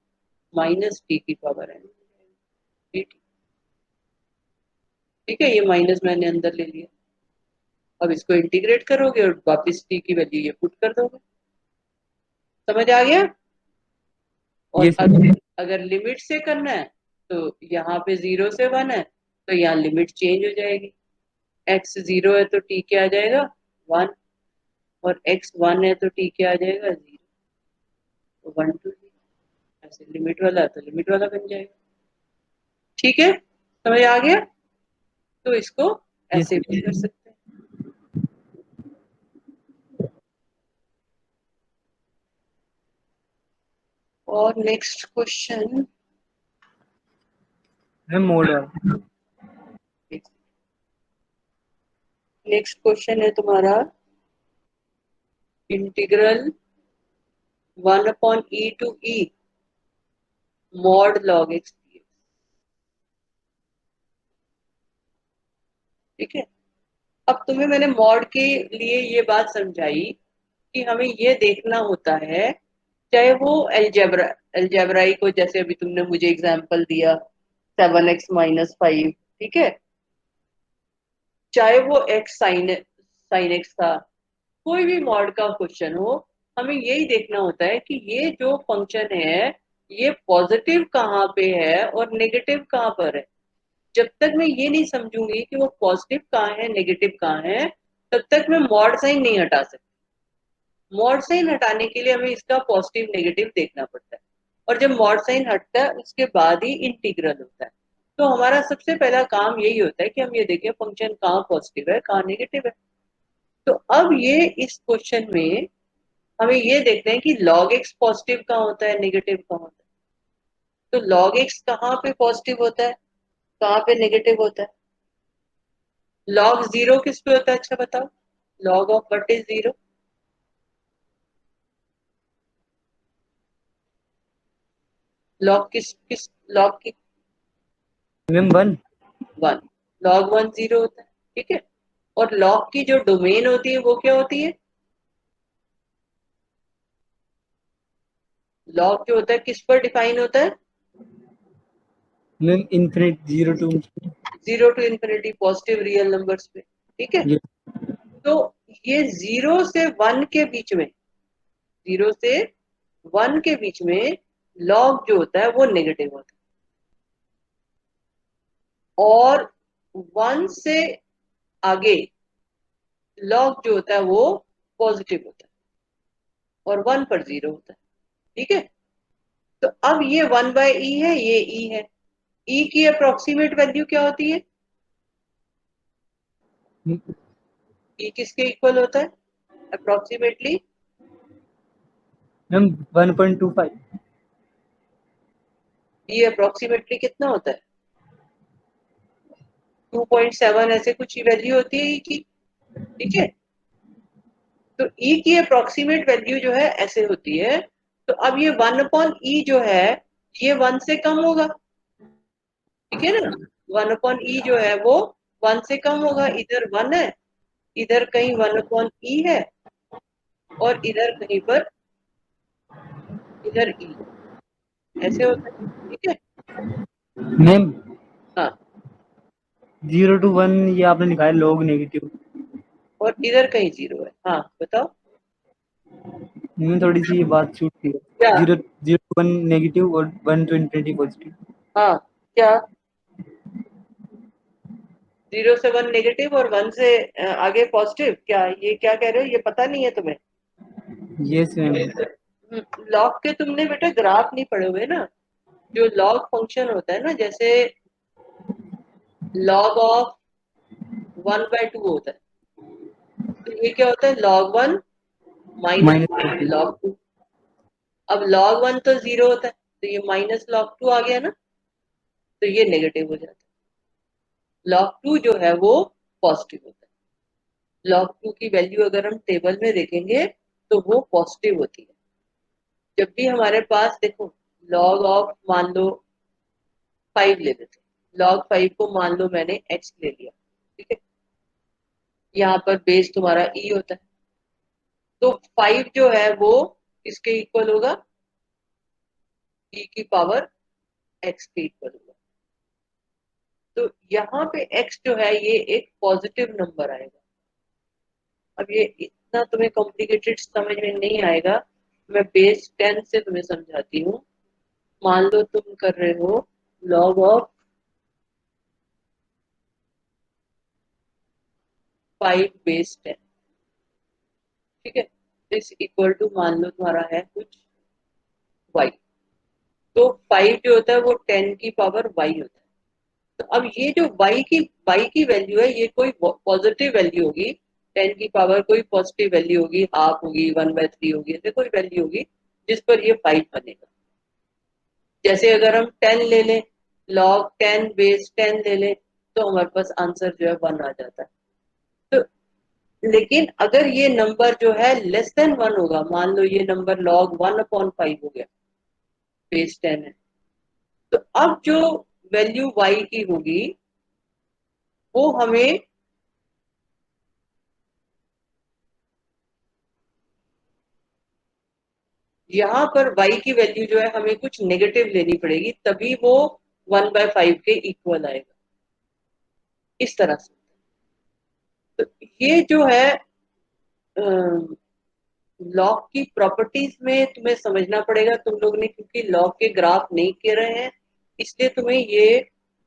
माइनस टी की पावर एन, ठीक है। ये माइनस मैंने अंदर ले लिया, अब इसको इंटीग्रेट करोगे और वापस टी की वैल्यू ये पुट कर दोगे। समझ आ गया। और यस मैम। अगर लिमिट से करना है तो यहाँ पे 0 से 1 है, तो यहाँ लिमिट चेंज हो जाएगी। x 0 है तो t क्या आ जाएगा 1, और x 1 है तो t क्या आ जाएगा 0, तो 1 टू 0, ऐसे लिमिट वाला तो लिमिट वाला बन जाएगा। ठीक है, समझ आ गया। तो इसको यस ऐसे मैम। भी कर सकते हैं। और नेक्स्ट क्वेश्चन, मैम मोड वाला। नेक्स्ट क्वेश्चन है तुम्हारा integral 1 upon E to e mod log x, ठीक है। अब तुम्हें मैंने मॉड के लिए ये बात समझाई कि हमें ये देखना होता है, चाहे वो एल्जेब्राई को, जैसे अभी तुमने मुझे एग्जांपल दिया 7x-5, ठीक है, चाहे वो x साइन एक्स था, कोई भी मॉड का क्वेश्चन हो, हमें यही देखना होता है कि ये जो फंक्शन है ये पॉजिटिव कहाँ पे है और नेगेटिव कहाँ पर है। जब तक मैं ये नहीं समझूंगी कि वो पॉजिटिव कहाँ है नेगेटिव कहाँ है, तब तक मैं मॉड साइन नहीं हटा सकती। मॉड साइन हटाने के लिए हमें इसका पॉजिटिव नेगेटिव देखना पड़ता है, और जब मॉड साइन हटता है उसके बाद ही इंटीग्रल होता है। तो हमारा सबसे पहला काम यही होता है कि हम ये देखें फंक्शन कहाँ पॉजिटिव है कहाँ नेगेटिव है। तो अब ये इस क्वेश्चन में हमें ये देखते हैं कि log x पॉजिटिव कहाँ होता है नेगेटिव कहाँ होता है। तो log x कहाँ पे पॉजिटिव होता है कहाँ पे नेगेटिव होता है। log 0 किस पे होता है, अच्छा बताओ, log of what is 0, log किस किस log की मैम 1। 1, log 1 0 होता है, ठीक है। और log की जो डोमेन होती है वो क्या होती है, log जो होता है किस पर डिफाइन होता है, ma'am infinite 0 to 0 to infinity positive real numbers पे, ठीक है। तो ये 0 से 1 के बीच में, 0 से 1 के बीच में log जो होता है वो नेगेटिव होता है, और 1 से आगे log जो होता है वो पॉजिटिव होता है, और 1 पर 0 होता है, ठीक है। तो अब ये 1/e है, ये e है, e की अप्रोक्सीमेट वैल्यू क्या होती है, e किसके इक्वल होता है अप्रोक्सीमेटली, मैम 1.25। e अप्रोक्सीमेटली कितना होता है 2.7 ऐसे कुछ वैल्यू होती है ई की, ठीक है। तो ई की अप्रोक्सीमेट वैल्यू जो है ऐसे होती है। तो अब ये 1/e जो है ये 1 से कम होगा, ठीक है ना। 1/e जो है वो 1 से कम होगा, इधर 1 है, इधर कहीं 1/e है, और इधर कहीं पर इधर e, ऐसे होता है, ठीक है। मैम हाँ, 0 to 1 ये आपने लिखा है log नेगेटिव, और इधर कहीं 0 है। हाँ बताओ में थोड़ी सी ये बात छूट थी। क्या। 0 to 1 नेगेटिव और 1 to infinity पॉजिटिव। हाँ क्या, 0 से 1 नेगेटिव और 1 से आगे पॉजिटिव, क्या ये क्या कह रहे हो, ये पता नहीं है तुम्हें। Yes ma'am. लॉग के तुमने बेटा ग्राफ नहीं पढ़े हुए ना। जो लॉग फंक्शन होता है ना, जैसे लॉग ऑफ 1/2 होता है, तो ये क्या होता है, log 1 माइनस -2। log 2। अब log 1 तो 0 होता है, तो ये माइनस log 2 आ गया ना, तो ये नेगेटिव हो जाता है। log 2 जो है वो पॉजिटिव होता है। log 2 की वैल्यू अगर हम टेबल में देखेंगे तो वो पॉजिटिव होती है। जब भी हमारे पास देखो, log ऑफ मान लो 5 ले लेते, log 5 को मान लो मैंने x ले लिया, ठीक है। यहाँ पर बेस तुम्हारा e होता है, तो 5 जो है वो इसके इक्वल होगा, e की पावर x के इक्वल होगा। तो यहाँ पे x जो है ये एक पॉजिटिव नंबर आएगा। अब ये इतना तुम्हें कॉम्प्लिकेटेड समझ में नहीं आएगा, मैं बेस 10 से तुम्हें समझाती हूँ। मान लो तुम कर रहे हो लॉग ऑफ 5 बेस 10, ठीक है। इस इक्वल टू मान लो तुम्हारा है कुछ y। तो 5 जो होता है वो 10 की पावर y होता है। तो अब ये जो y की वैल्यू है ये कोई पॉजिटिव वैल्यू होगी, 10 की पावर कोई पॉजिटिव वैल्यू होगी, हाफ होगी, 1/3 होगी, ऐसे कोई वैल्यू होगी जिस पर ये 5 बनेगा। जैसे अगर हम 10 ले लें, log 10 बेस 10 ले लें, तो हमारे पास आंसर जो है 1 आ जाता है। तो लेकिन अगर ये नंबर जो है लेस देन 1 होगा, मान लो ये नंबर log 1/5 हो गया, बेस 10 है, तो अब जो वैल्यू y की होगी वो हमें यहाँ पर y की वैल्यू जो है हमें कुछ नेगेटिव लेनी पड़ेगी, तभी वो 1/5 के इक्वल आएगा, इस तरह से। तो ये जो है लॉग की प्रॉपर्टीज में तुम्हें समझना पड़ेगा। तुम लोग ने क्योंकि लॉग के ग्राफ नहीं किए रहे हैं, इसलिए तुम्हें ये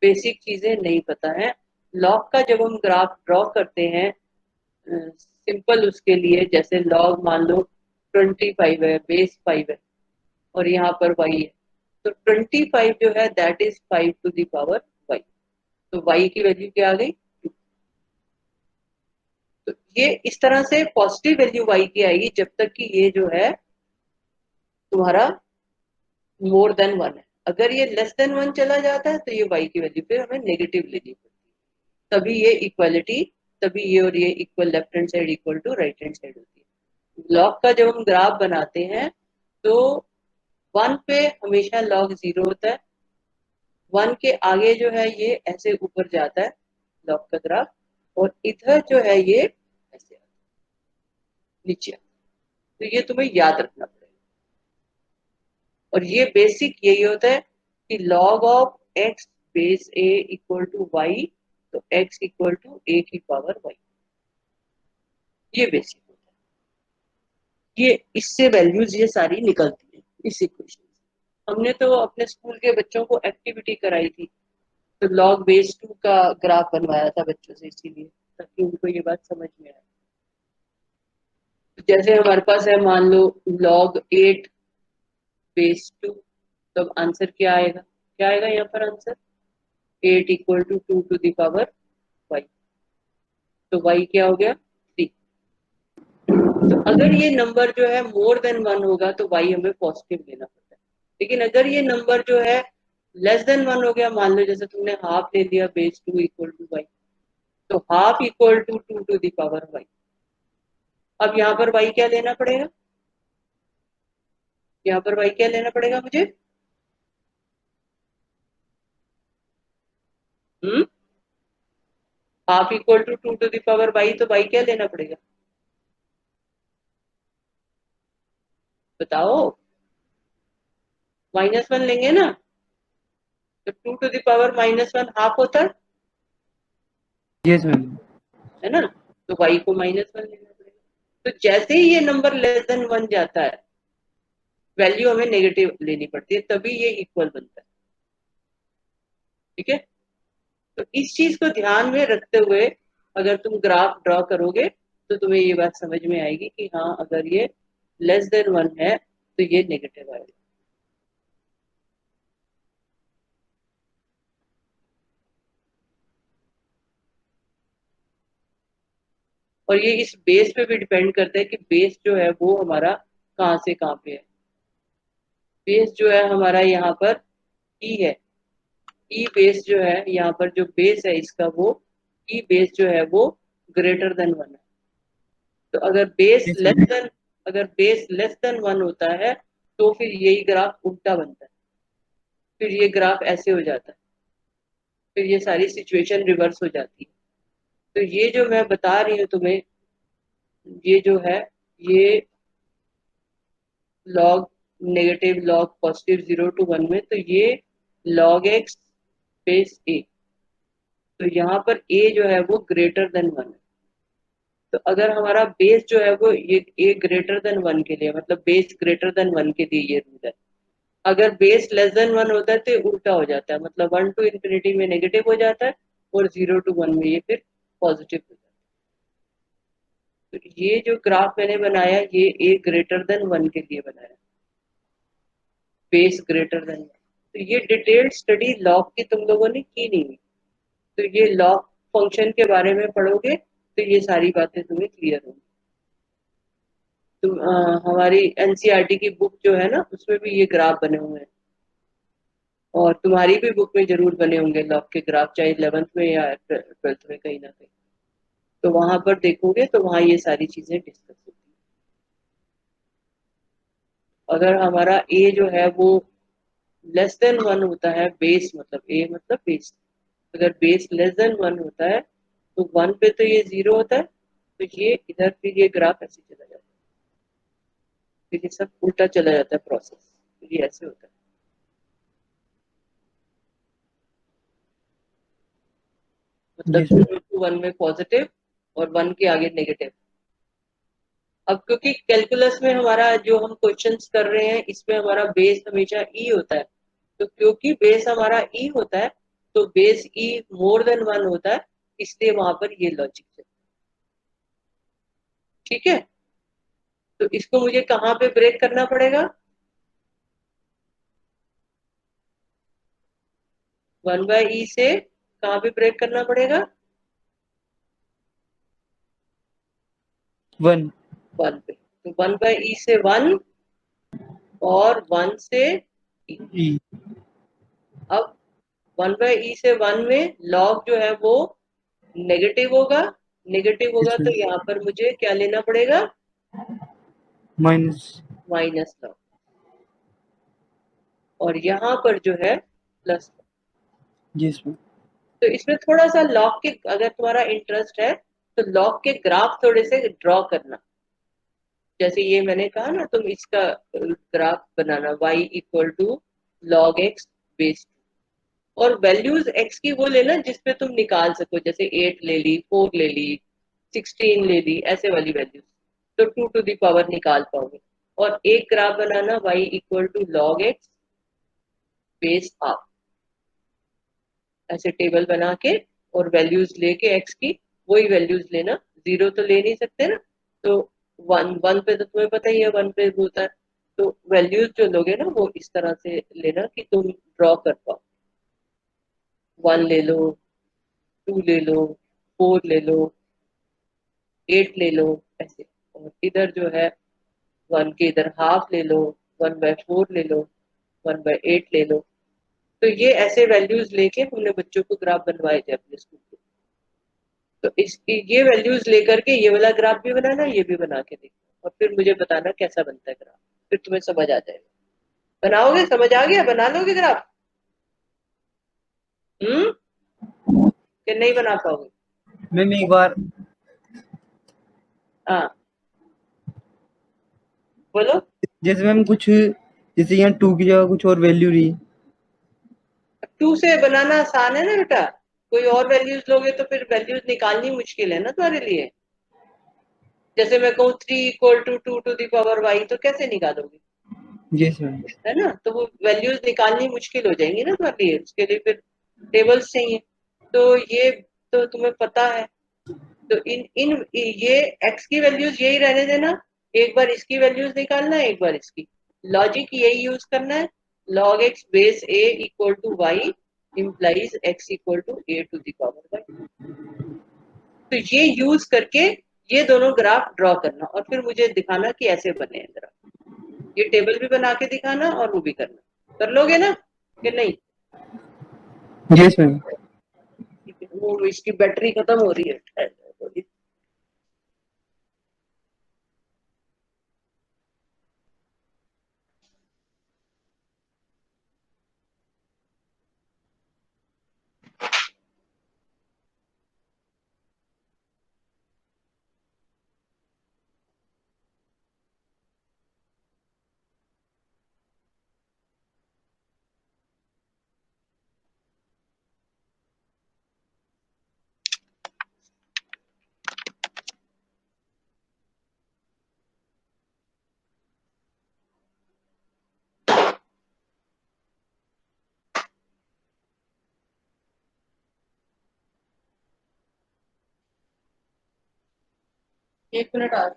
बेसिक चीजें नहीं पता है। लॉग का जब हम ग्राफ ड्रॉ करते हैं सिंपल उसके लिए, जैसे लॉग मान लो 25 है, बेस 5 है, और यहाँ पर y है, तो 25 जो है that is 5 to the power y। तो y की वैल्यू क्या आ गई, 2। तो ये इस तरह से पॉजिटिव वैल्यू y की आएगी जब तक कि ये जो है तुम्हारा मोर देन 1 है। अगर ये लेस देन 1 चला जाता है तो ये y की वैल्यू फिर हमें नेगेटिव लेनी पड़ती है, तभी ये इक्वालिटी, तभी ये और ये equal, left hand side equal to right hand side होती है। लॉग का जब हम ग्राफ बनाते हैं तो 1 पे हमेशा log 0 होता है, 1 के आगे जो है ये ऐसे ऊपर जाता है लॉग का ग्राफ, और इधर जो है ये ऐसे नीचे आता है। तो ये तुम्हें याद रखना पड़ेगा, और ये बेसिक यही होता है कि log of x base a equal to y, तो x इक्वल टू a की पावर y, ये बेसिक होता है। ये इससे वैल्यूज ये सारी निकलती है इस इक्वेशन से। हमने तो अपने स्कूल के बच्चों को एक्टिविटी कराई थी, तो log 2 का ग्राफ बनवाया था बच्चों से, इसीलिए ताकि उनको ये बात समझ में आए। जैसे हमारे पास है मान लो log 8 बेस 2, तो अब आंसर क्या आएगा, क्या आएगा यहाँ पर answer, 8 equal to 2 to the power y। तो y क्या हो गया, 3। तो अगर ये नंबर जो है मोर देन 1 होगा तो y हमें पॉजिटिव लेना पड़ता है। लेकिन अगर ये नंबर जो है लेस देन 1 हो गया, मान लो जैसे तुमने हाफ ले लिया बेस 2 इक्वल टू वाई, तो half equal to 2 to the power y. अब यहाँ पर वाई क्या लेना पड़ेगा, यहाँ पर वाई क्या लेना पड़ेगा मुझे, half equal to 2 to the power y, तो वाई क्या लेना पड़ेगा बताओ, -1 लेंगे ना, तो 2 टू द पावर -1 हाफ होता यस मैम। है ना, तो वाई को -1 लेना पड़ेगा। तो जैसे ही ये नंबर लेस देन 1 जाता है, वैल्यू हमें नेगेटिव लेनी पड़ती है, तभी ये इक्वल बनता है। ठीक है, तो इस चीज को ध्यान में रखते हुए अगर तुम ग्राफ ड्रॉ करोगे तो तुम्हें ये बात समझ में आएगी कि हाँ, अगर ये लेस देन 1 है तो ये नेगेटिव आएगा। और ये इस बेस पे भी डिपेंड करता है कि बेस जो है वो हमारा कहाँ से कहाँ पे है। बेस जो है हमारा यहाँ पर ई है, ई बेस जो है यहाँ पर, जो बेस है इसका वो ई बेस जो है वो ग्रेटर देन 1 है। तो यस मैम। अगर बेस लेस देन 1 होता है तो फिर यही ग्राफ उल्टा बनता है, फिर ये ग्राफ ऐसे हो जाता है, फिर ये सारी सिचुएशन रिवर्स हो जाती है। तो ये जो मैं बता रही हूँ तुम्हें, ये जो है ये log negative log positive 0 to 1 में, तो ये लॉग एक्स बेस ए, तो यहाँ पर ए जो है वो ग्रेटर देन 1 है। तो अगर हमारा बेस जो है वो ये ए ग्रेटर देन 1 के लिए, मतलब बेस ग्रेटर देन 1 के लिए ये रूल है। अगर बेस लेस देन 1 होता है तो ये उल्टा हो जाता है, मतलब 1 टू इंफिनिटी में नेगेटिव हो जाता है और 0 टू 1 में ये फिर पॉजिटिव हो जाता है। तो ये जो ग्राफ मैंने बनाया ये ए ग्रेटर देन 1 के लिए बनाया, बेस ग्रेटर देन 1। तो ये डिटेल्ड स्टडी लॉग की तुम लोगों ने की नहीं है, तो ये लॉग फंक्शन के बारे में पढ़ोगे तो ये सारी बातें तुम्हें क्लियर होंगी। तुम हमारी एनसीईआरटी की बुक जो है ना उसमें भी ये ग्राफ बने हुए हैं, और तुम्हारी भी बुक में जरूर बने होंगे लॉग के ग्राफ, चाहे 11th में या 12th में, कहीं ना कहीं। तो वहां पर देखोगे तो वहां ये सारी चीजें डिस्कस होती हैं। अगर हमारा ए जो है वो लेस देन 1 होता है, बेस मतलब ए मतलब बेस, अगर बेस लेस देन 1 होता है तो 1 पे तो ये 0 होता है, तो ये इधर फिर ये ग्राफ ऐसे चला जाता है, फिर ये सब उल्टा चला जाता है प्रोसेस, फिर ये ऐसे होता है, मतलब यस मैम। 0 टू 1 में पॉजिटिव और 1 के आगे नेगेटिव। अब क्योंकि कैलकुलस में हमारा जो हम क्वेश्चंस कर रहे हैं इसमें हमारा बेस हमेशा ई होता है, तो क्योंकि बेस हमारा ई होता है तो बेस ई मोर देन 1 होता है, इसलिए वहां पर ये लॉजिक है। ठीक है, तो इसको मुझे कहाँ पे ब्रेक करना पड़ेगा, 1/e से कहाँ पे ब्रेक करना पड़ेगा, 1 1 पे, तो 1/e से 1 और 1 से e। ई। अब 1/e से 1 में लॉग जो है वो नेगेटिव होगा, नेगेटिव होगा यस तो मैम। यहाँ पर मुझे क्या लेना पड़ेगा, माइनस। माइनस लॉग, और यहाँ पर जो है प्लस। Yes ma'am. तो इसमें थोड़ा सा लॉग के, अगर तुम्हारा इंटरेस्ट है तो लॉग के ग्राफ थोड़े से ड्रॉ करना, जैसे ये मैंने कहा ना, तुम इसका ग्राफ बनाना y equal to log x base, और वैल्यूज x की वो लेना जिसपे तुम निकाल सको, जैसे 8 ले ली, 4 ले ली, 16 ले ली, ऐसे वाली वैल्यूज, तो 2 टू द पावर निकाल पाओगे। और एक ग्राफ बनाना y equal to log x base half, ऐसे टेबल बना के और वैल्यूज लेके x की, वही वैल्यूज लेना, जीरो तो ले नहीं सकते ना, तो 1 पे तो तुम्हें पता ही है 1 पे होता है, तो वैल्यूज जो लोगे ना वो इस तरह से लेना कि तुम ड्रॉ कर पाओ, 1 ले लो, 2 ले लो, 4 ले लो, 8 ले लो, ऐसे। और इधर जो है 1 के इधर हाफ ले लो, 1/4 ले लो, 1/8 ले लो, तो ये ऐसे वैल्यूज लेके हमने बच्चों को ग्राफ बनवाए थे अपने स्कूल में। तो इसकी ये वैल्यूज लेकर के ये वाला ग्राफ भी बनाना, ये भी बना के देखना, और फिर मुझे बताना कैसा बनता है ग्राफ, फिर तुम्हें समझ आ जाएगा। बनाओगे? समझ आ गया? बना लोगे ग्राफ? कि नहीं बना पाओगे? मैम एक बार हाँ, बोलो। जैसे मैम कुछ, जैसे यहाँ 2 की जगह कुछ और वैल्यू रही। 2 से बनाना आसान है ना बेटा, कोई और वैल्यूज लोगे तो फिर वैल्यूज निकालनी मुश्किल है ना तुम्हारे लिए। जैसे मैं कहूँ 3 equal to 2 to the power y, तो कैसे निकालोगे? Yes ma'am. है ना, तो वो वैल्यूज निकालनी मुश्किल हो जाएंगी ना तुम्हारे लिए, उसके लिए फिर टेबल्स चाहिए। तो ये तो तुम्हें पता है। तो इन इन ये एक्स की वैल्यूज यही रहने देना, एक बार इसकी वैल्यूज निकालना है, एक बार इसकी। लॉजिक यही यूज करना है, log x base a equal to y implies x equal to a to the power y. तो ये यूज करके ये दोनों ग्राफ ड्रॉ करना, और फिर मुझे दिखाना कि ऐसे बने हैं ग्राफ। ये टेबल भी बना के दिखाना और वो भी करना। कर लोगे ना कि नहीं? Yes ma'am. ठीक है, वो इसकी बैटरी खत्म हो रही है। एक मिनट आ।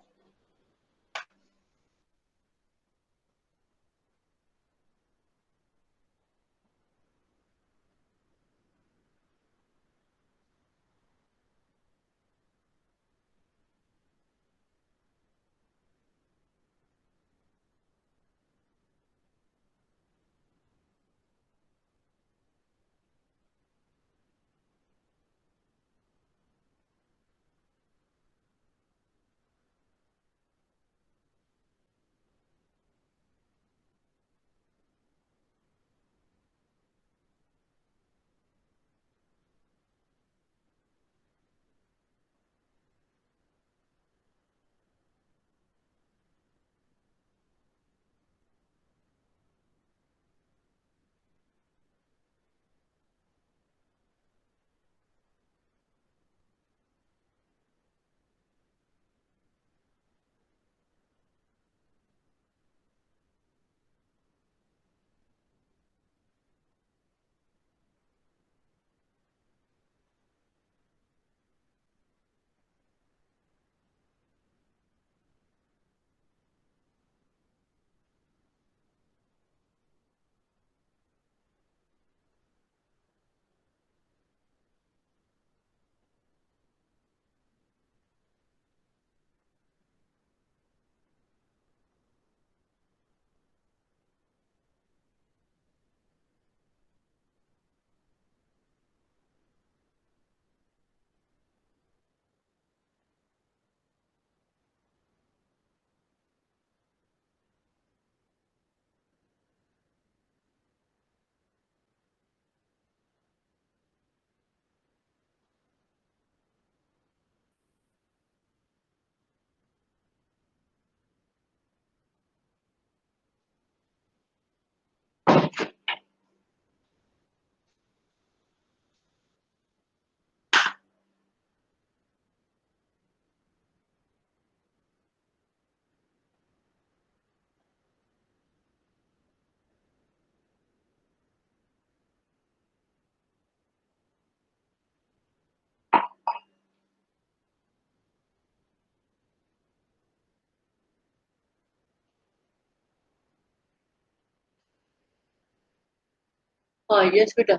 हाँ, यस बेटा।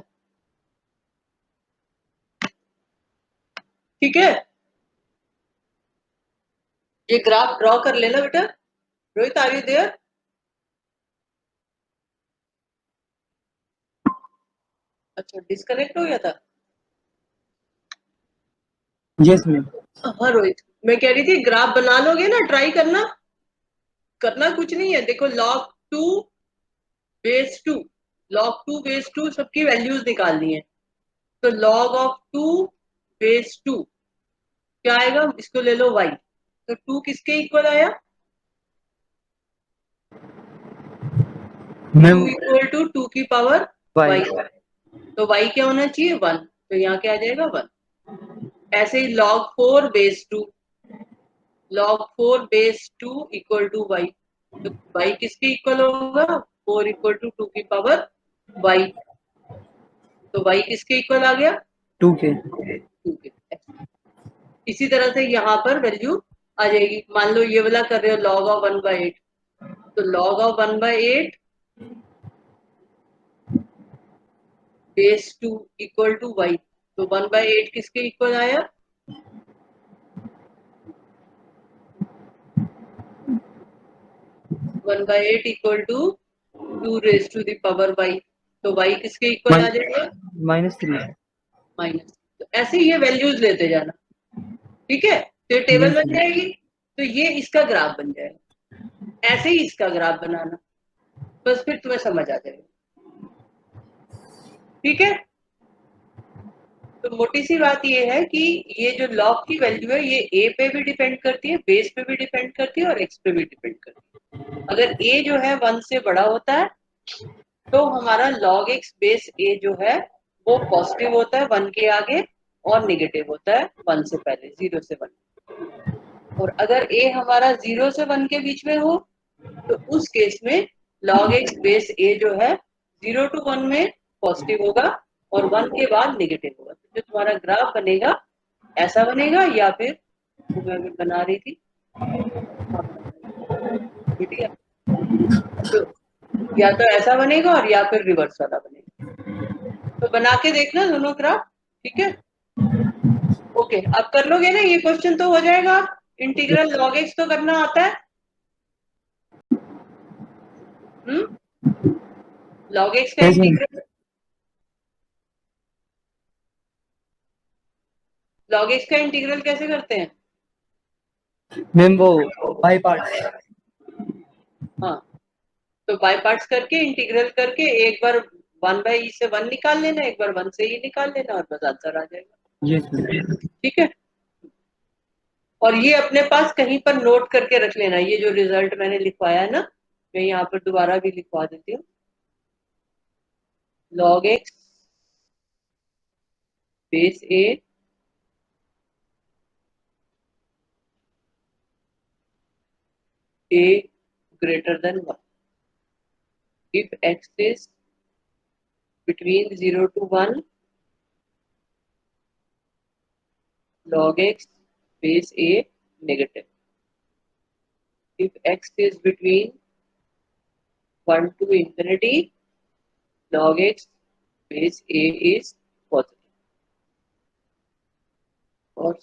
ठीक है, ये ग्राफ ड्रॉ कर लेना बेटा। Rohit, are you there? अच्छा, डिस्कनेक्ट हो गया था। Yes ma'am. हाँ रोहित, मैं कह रही थी ग्राफ बना लोगे ना, ट्राई करना। करना कुछ नहीं है, देखो log 2 बेस 2, log 2 बेस 2 सबकी वैल्यूज निकालनी है। तो log ऑफ 2 बेस 2 क्या आएगा, इसको ले लो y। तो 2 किसके इक्वल आया, मैम 2 इक्वल टू 2 की पावर वाई। y। तो y क्या होना चाहिए, 1। तो यहाँ क्या आ जाएगा, 1। ऐसे ही log 4 base 2, log 4 base 2 equal to y। तो y किसके इक्वल होगा, 4 इक्वल टू 2 की पावर y। तो y किसके इक्वल आ गया, 2 के। 2 के। इसी तरह से यहाँ पर वैल्यू आ जाएगी। मान लो ये वाला कर रहे हो log ऑफ 1/8, तो log of 1/8 base 2 equal to y। तो 1/8 किसके इक्वल आया, 1/8 equal to 2 raise to the power y। तो y किसके इक्वल आ जाएगा, -3। माइनस। तो ऐसे ही ये वैल्यूज लेते जाना, ठीक है। तो ये टेबल यस बन मैम। जाएगी, तो ये इसका ग्राफ बन जाएगा। ऐसे ही इसका ग्राफ बनाना, बस फिर तुम्हें समझ आ जाएगा, ठीक है। तो मोटी सी बात ये है कि ये जो लॉग की वैल्यू है ये ए पे भी डिपेंड करती है, बेस पे भी डिपेंड करती है और एक्स पे भी डिपेंड करती है। अगर ए जो है 1 से बड़ा होता है तो हमारा log x बेस ए जो है वो पॉजिटिव होता है 1 के आगे, और नेगेटिव होता है 1 से पहले, 0 से 1। और अगर a हमारा 0 से 1 के बीच में हो तो उस केस में log x बेस a जो है 0 to 1 में पॉजिटिव होगा और 1 के बाद नेगेटिव होगा। तो जो तुम्हारा ग्राफ बनेगा ऐसा बनेगा, या फिर वो मैं अभी बना रही थी, ठीक है। तो या तो ऐसा बनेगा और या फिर रिवर्स वाला बनेगा। तो बना के देखना दोनों ग्राफ, ठीक है। ओके, अब कर लोगे ना, ये क्वेश्चन तो हो जाएगा। इंटीग्रल log x तो करना आता है, log x का yes ma'am. Integral, log x का इंटीग्रल कैसे करते हैं। मैम वो बाई पार्ट्स। हाँ, तो बाय पार्ट्स करके इंटीग्रल करके एक बार 1/e से 1 निकाल लेना, एक बार 1 से ही निकाल लेना और बस आंसर आ जाएगा, यस मैम। ठीक है। और ये अपने पास कहीं पर नोट करके रख लेना, ये जो रिजल्ट मैंने लिखवाया है ना, मैं यहाँ पर दोबारा भी लिखवा देती हूँ। log x base a greater than 1 if x is between 0 to 1, log x base a negative, if x is between 1 to infinity, log x base a is positive। और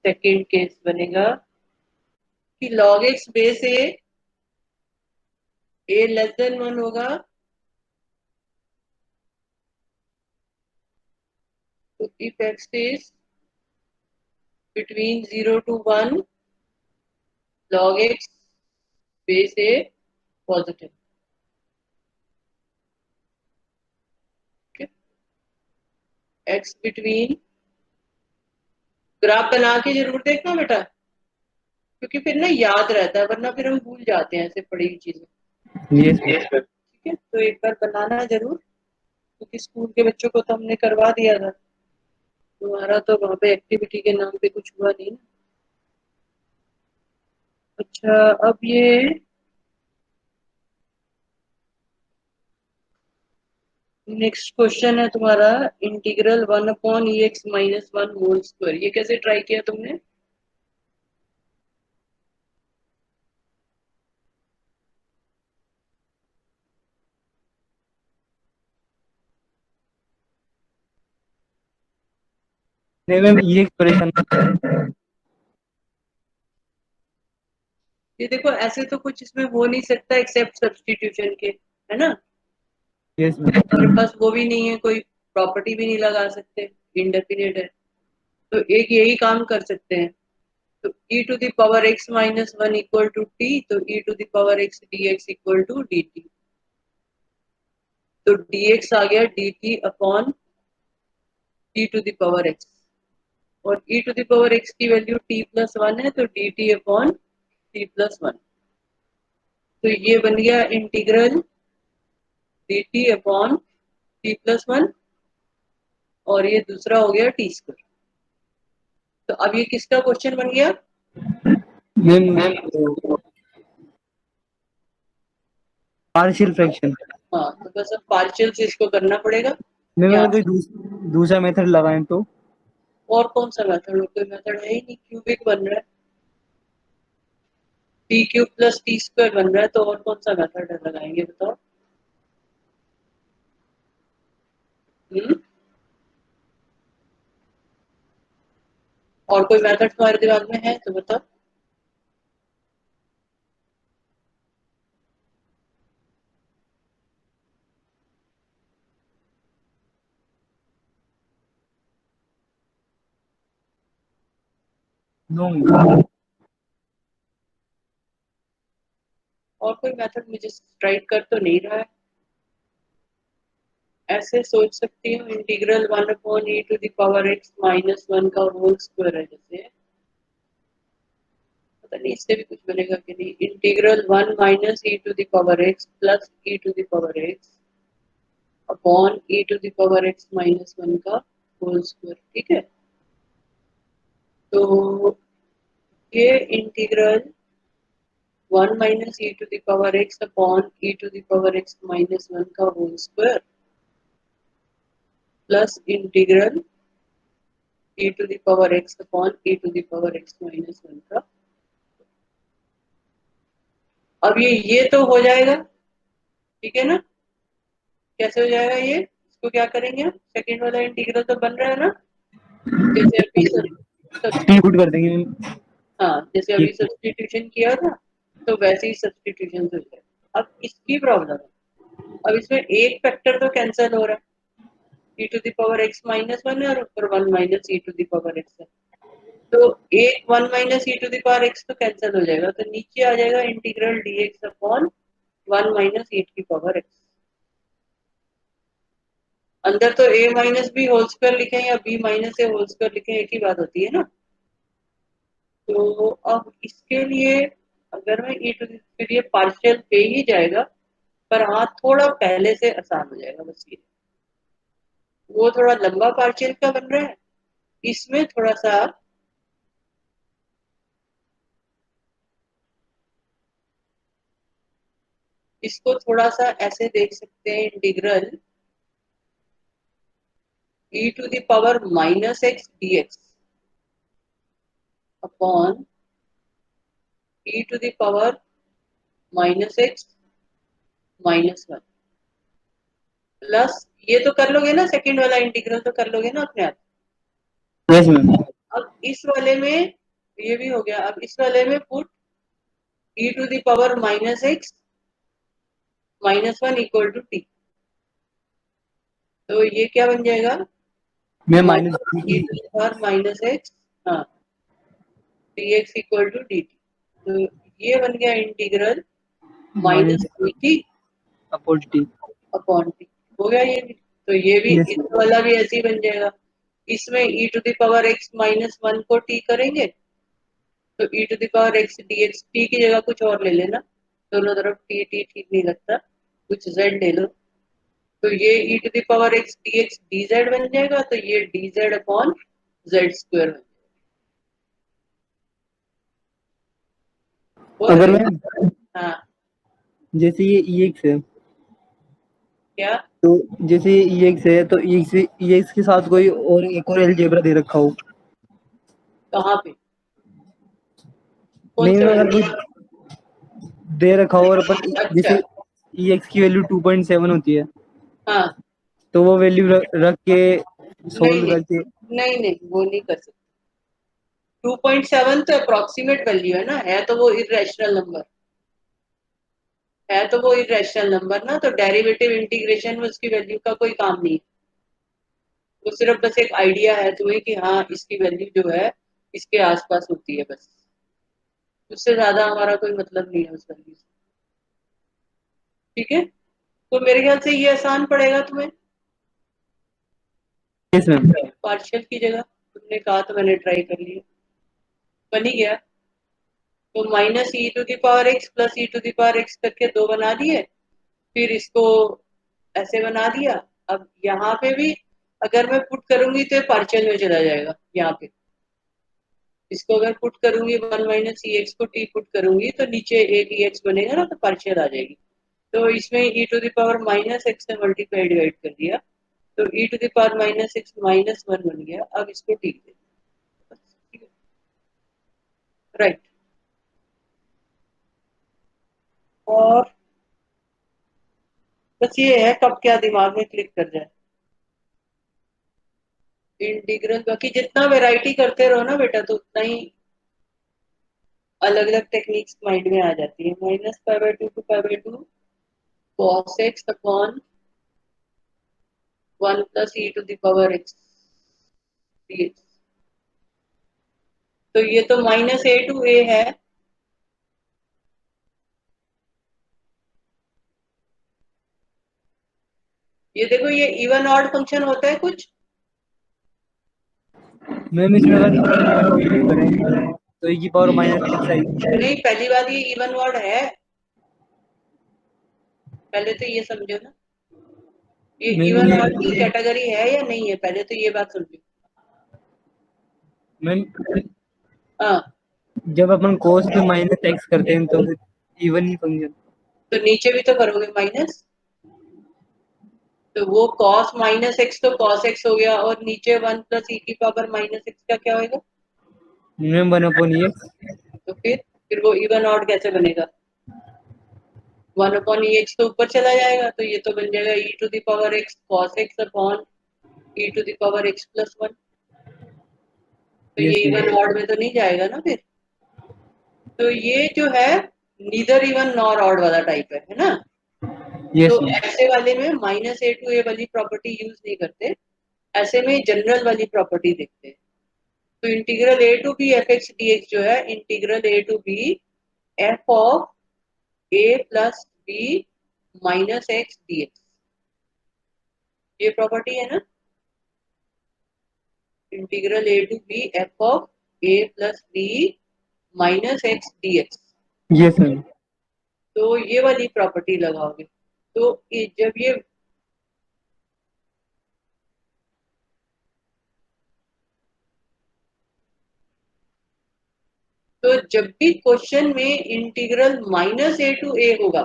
सेकेंड केस बनेगा कि log x base a less than 1 होगा, तो if x is between 0 to 1, log x base a positive, okay? x between, graph बना के जरूर देखना बेटा, क्योंकि फिर ना याद रहता है, वरना फिर हम भूल जाते हैं ऐसे पढ़ी हुई चीजें, यस मैम। ठीक है। तो एक बार बनाना जरूर, क्योंकि स्कूल के बच्चों को तो हमने करवा दिया था, तुम्हारा तो वहां पे एक्टिविटी के नाम पे कुछ हुआ नहीं ना। अच्छा, अब ये नेक्स्ट क्वेश्चन है तुम्हारा, इंटीग्रल 1/(x−1) होल स्क्वायर, ये कैसे ट्राई किया तुमने। नहीं मैम ये एक्सप्रेशन। ये देखो ऐसे तो कुछ इसमें हो नहीं सकता एक्सेप्ट सब्स्टिट्यूशन के, है ना। Yes ma'am. हमारे पास वो भी नहीं है, कोई प्रॉपर्टी भी नहीं लगा सकते, इंडेफिनिट है। तो एक यही काम कर सकते हैं, तो e to the power x minus one equal to T, तो e to the power x dx equal to dt। तो dx आ गया dt upon e to the power x, और e to the power x की value t plus one है, तो dt upon t plus one. तो ये बन गया integral dt upon t plus one, और ये दूसरा हो गया टी स्क्वायर। तो अब ये किसका क्वेश्चन बन गया मैम? Partial fraction. हाँ, तो बस अब पार्शियल से इसको करना पड़ेगा। मैम यहाँ अगर कोई दूसरा मेथड लगाएं तो? और कौन सा मेथड, कोई मेथड है ही नहीं, क्यूबिक बन रहा है, T cube plus T square बन रहा है, तो और कौन सा मेथड लगाएंगे बताओ। और कोई मेथड तुम्हारे दिमाग में है तो बताओ। नो। और कोई मेथड मुझे स्ट्राइक कर तो नहीं रहा है। ऐसे सोच सकती हूँ, integral one upon E to the power x minus one का होल स्क्वायर है जैसे, पता नहीं इससे भी कुछ बनेगा कि नहीं। Integral one minus E to the power x plus E to the power X upon E to the power x minus one का होल स्क्वायर, ठीक है। तो ये integral one minus E to the power X upon E to the power x minus one का whole square plus integral e to the power x upon e to the power x minus one का। अब ये तो हो जाएगा, ठीक है ना। कैसे हो जाएगा ये, इसको क्या करेंगे हम, सेकेंड वाला इंटीग्रल तो बन रहा है ना, जैसे अभी पुट कर देंगे मैम। हाँ, जैसे ये अभी सब्स्टिट्यूशन किया था, तो वैसे ही सब्स्टिट्यूशन हो जाए। अब इसकी प्रॉब्लम है, अब इसमें एक फैक्टर तो कैंसिल हो रहा है, e to the power x minus one है और ऊपर one minus e to the power x है, तो एक one minus E to the power X तो कैंसिल हो जाएगा, तो नीचे आ जाएगा integral D x upon one minus E की पावर एक्स। अंदर तो a minus B whole square लिखे या b minus A whole square लिखे, एक ही बात होती है ना। तो अब इसके लिए अगर मैं ई टू फिर ये पार्शियल पे ही जाएगा, पर हाँ थोड़ा पहले से आसान हो जाएगा बस ये। वो थोड़ा लंबा पार्शियल का बन रहा है, इसमें थोड़ा सा इसको थोड़ा सा ऐसे देख सकते हैं, integral e to the power minus x d x upon e to the power minus x minus one plus, ये तो कर लोगे ना, सेकंड वाला इंटीग्रल तो कर लोगे ना अपने आप। Yes ma'am. अब इस वाले में ये भी हो गया, अब इस वाले में put e to the power minus x minus one equal to T, तो ये क्या बन जाएगा, मैं minus minus E to the power minus X, हाँ, D x equal to D T. तो ये बन गया integral minus minus D T upon T. Upon T, हो गया ये भी। तो ये भी यस इस वाला भी ऐसे ही बन जाएगा, इसमें e to the power x minus one को t करेंगे, तो e to the power x dx, t की जगह कुछ और ले लेना, दोनों तरफ t t ठीक नहीं लगता, कुछ z ले लो, तो ये e to the power x dx dz बन जाएगा, तो ये dz अपॉन z स्क्वायर बन अगर जाएगा। मैं हाँ, जैसे ये ई एक्स है, क्या, तो जैसे ये ई एक्स है तो ई एक्स के साथ कोई और एक और अलजेब्रा दे रखा हो। कहाँ पे, कौन नहीं से मैं वाले, अगर कोई दे रखा हो और अपन अच्छा, जैसे ई एक्स की वैल्यू 2.7 होती है, हाँ, तो वो वैल्यू रख के नहीं सोल्व नहीं करके। नहीं नहीं, वो नहीं कर सकते। 2.7 तो अप्रोक्सीमेट वैल्यू है ना, है तो वो इरेशनल नंबर। है तो वो इरेशनल नंबर ना, तो डेरिवेटिव इंटीग्रेशन में उसकी वैल्यू का कोई काम नहीं। वो सिर्फ बस एक आइडिया है तुम्हें कि हाँ इसकी वैल्यू जो है इसके आसपास होती है, बस उससे ज्यादा हमारा कोई मतलब नहीं है उस वैल्यू से। ठीक है, तो मेरे ख्याल से ये आसान पड़ेगा तुम्हें। Yes ma'am. पार्शियल की जगह तुमने कहा तो मैंने ट्राई कर लिया, बन ही गया। तो minus E to the power x plus E to the power x करके दो बना दिए, फिर इसको ऐसे बना दिया। अब यहाँ पे भी अगर मैं पुट करूंगी तो पार्शियल में चला जाएगा यहाँ पे। इसको अगर पुट करूंगी 1 - ई एक्स को टी पुट करूंगी तो नीचे एक ई एक्स बनेगा ना, तो पार्शियल आ जाएगी। तो इसमें E to the power minus X से मल्टीप्लाई डिवाइड कर दिया, तो E to the power minus X -1 बन गया। अब इसको ठीक है, राइट। और बस ये है कब क्या दिमाग में क्लिक कर जाए। इंटीग्रल बाकी जितना वैरायटी करते रहो ना बेटा, तो उतना ही अलग अलग टेक्निक्स माइंड में आ जाती है। -π/2 to π/2 cos x upon 1 + e to the power x dx। तो ये तो -a to a है। ये देखो ये इवन ऑड फंक्शन होता है कुछ। मैम इसमें अगर इवन करें तो e की पावर -6 आएगी। नहीं, पहली बात ये इवन ऑड है, पहले तो ये समझो ना। ये मैम इवन ये ऑड की कैटेगरी है या नहीं है, पहले तो ये बात समझो। मैम हाँ, जब अपन कोस पे -x करते हैं तो फिर इवन ही फंक्शन। तो नीचे भी तो करोगे माइनस, तो वो cos -x तो cos x हो गया, और नीचे 1 + e की पावर -x का क्या होगा। Ma'am 1/x। तो फिर वो इवन ऑड कैसे बनेगा। 1/e x तो ऊपर चला जाएगा, तो ये तो बन जाएगा e to the power x cos x upon e to the power x + 1। तो ये यस मैम। इवन ऑड में तो नहीं जाएगा ना फिर। तो ये जो है नीदर इवन नॉर ऑड वाला टाइप है ना। तो यस मैम। ऐसे वाले में -a to a वाली प्रॉपर्टी यूज नहीं करते, ऐसे में जनरल वाली प्रॉपर्टी देखते हैं। तो integral a to b f x d x जो है, integral a to b f of a plus b minus x d x, ये प्रॉपर्टी है ना। Integral a to b f of a plus b minus x d x. Yes ma'am. तो ये वाली property लगाओगे, तो जब ये तो जब भी क्वेश्चन में इंटीग्रल -a to a होगा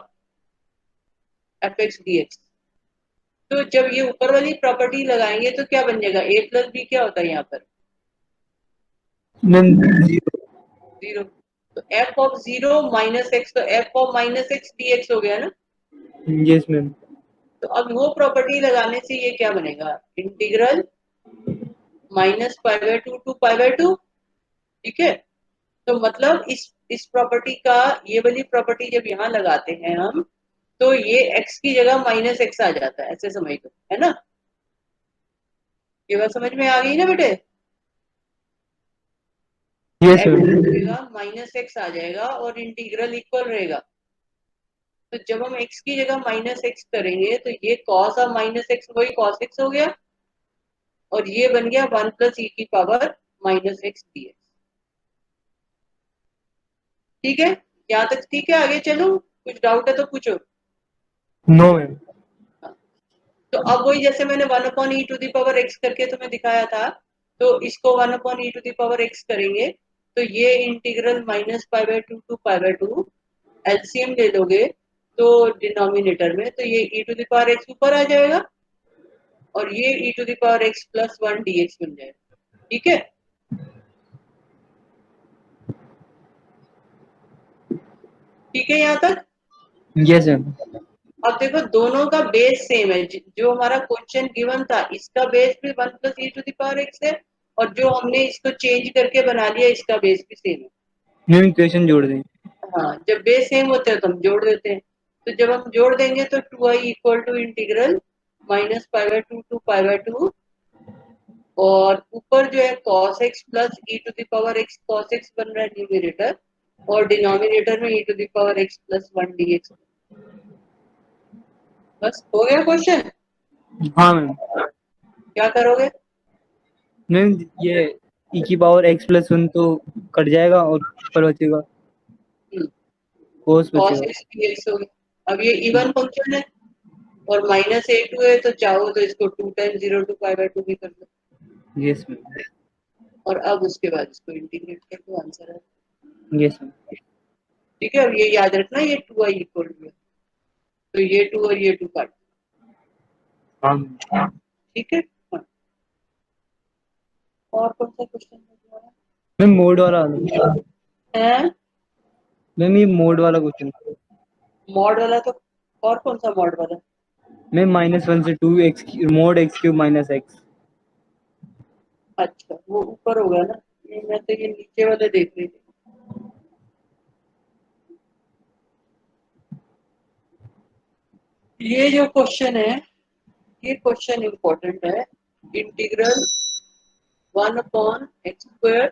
एफ एक्स डी एक्स, तो जब ये ऊपर वाली प्रॉपर्टी लगाएंगे तो क्या बन जाएगा, a प्लस बी क्या होता है यहाँ पर, मैम जीरो। तो F of zero minus x, तो एफ ऑफ -x dx हो गया ना। Yes ma'am. तो अब वो प्रॉपर्टी लगाने से ये क्या बनेगा, इंटीग्रल -π/2 to π/2। ठीक है, तो मतलब इस प्रॉपर्टी का, ये वाली प्रॉपर्टी जब यहाँ लगाते हैं हम, तो ये x की जगह -x आ जाता है, ऐसे समझ लो, है ना। ये बात समझ में आ गई ना बेटे। Yes x ma'am. की जगह -x आ जाएगा और इंटीग्रल इक्वल रहेगा। तो जब हम x की जगह -x करेंगे तो ये cos ऑफ -x वही cos x हो गया, और ये बन गया 1 + e की पावर -x dx। ठीक है, यहाँ तक ठीक है, आगे चलो, कुछ डाउट है तो पूछो। No ma'am. तो अब वही जैसे मैंने 1/e to the power x करके तुम्हें दिखाया था, तो इसको 1/e to the power x करेंगे, तो ये इंटीग्रल -π/2 to π/2 एलसीएम ले लोगे तो डिनोमिनेटर में, तो ये e to the power x ऊपर आ जाएगा, और ये e to the power x + 1 dx बन जाएगा। ठीक है, ठीक है यहाँ तक। Yes ma'am. अब देखो दोनों का बेस सेम है, जो हमारा क्वेश्चन गिवन था इसका बेस भी 1 + e to the power x है, और जो हमने इसको चेंज करके बना लिया इसका बेस भी सेम है। मैम इक्वेशन जोड़ दें। हाँ, जब बेस सेम होते हैं तो हम जोड़ देते हैं। तो जब हम जोड़ देंगे तो 2i equal to integral -π/2 to π/2, और ऊपर जो है cos x plus e to the power x cos x बन रहा है न्यूमरेटर, और डिनोमिनेटर में e to the power x plus 1 dx। बस हो गया क्वेश्चन। हाँ मैम। क्या करोगे? मैम ये e की पावर x प्लस 1 तो कट जाएगा और ऊपर बचेगा cos cos बचेगा। x dx हो गया। अब ये इवन फंक्शन है और -a2 है, तो चाहो तो इसको 2 टाइम्स 0 टू π/2 भी कर दो। Yes ma'am. और अब उसके बाद इसको इंटीग्रेट कर दो, आंसर है। Yes ma'am. ठीक है, अब ये याद रखना, ये 2i इक्वल टू है, तो ये 2 और ये 2 काट। हाँ ठीक है। हाँ। और कौन सा क्वेश्चन है तुम्हारा? मैम मोड वाला है मैम, ये मोड वाला क्वेश्चन। मॉड वाला तो, और कौन सा मॉड वाला? मैम -1 से 2 x mode x³ minus x। अच्छा, वो ऊपर होगा ना, ये मैं तो ये नीचे वाले देख रही थी। ये जो क्वेश्चन है, ये क्वेश्चन इंपॉर्टेंट है। इंटीग्रल 1/x²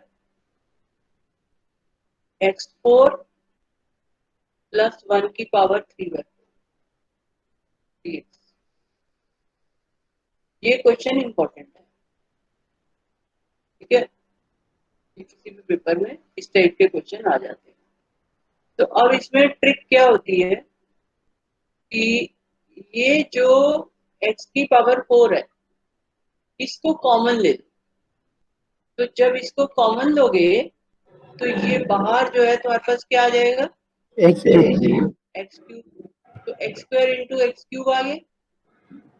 x4 प्लस 1 की पावर 3 ये क्वेश्चन इंपॉर्टेंट है। ठीक है, किसी भी पेपर में इस टाइप के क्वेश्चन आ जाते हैं। तो अब इसमें ट्रिक क्या होती है कि ये जो x की पावर 4 है, इसको कॉमन ले लो। तो जब इसको कॉमन लोगे तो ये बाहर जो है तुम्हारे पास क्या आ जाएगा? x³ x³ तो x² इंटू x³ आ गया,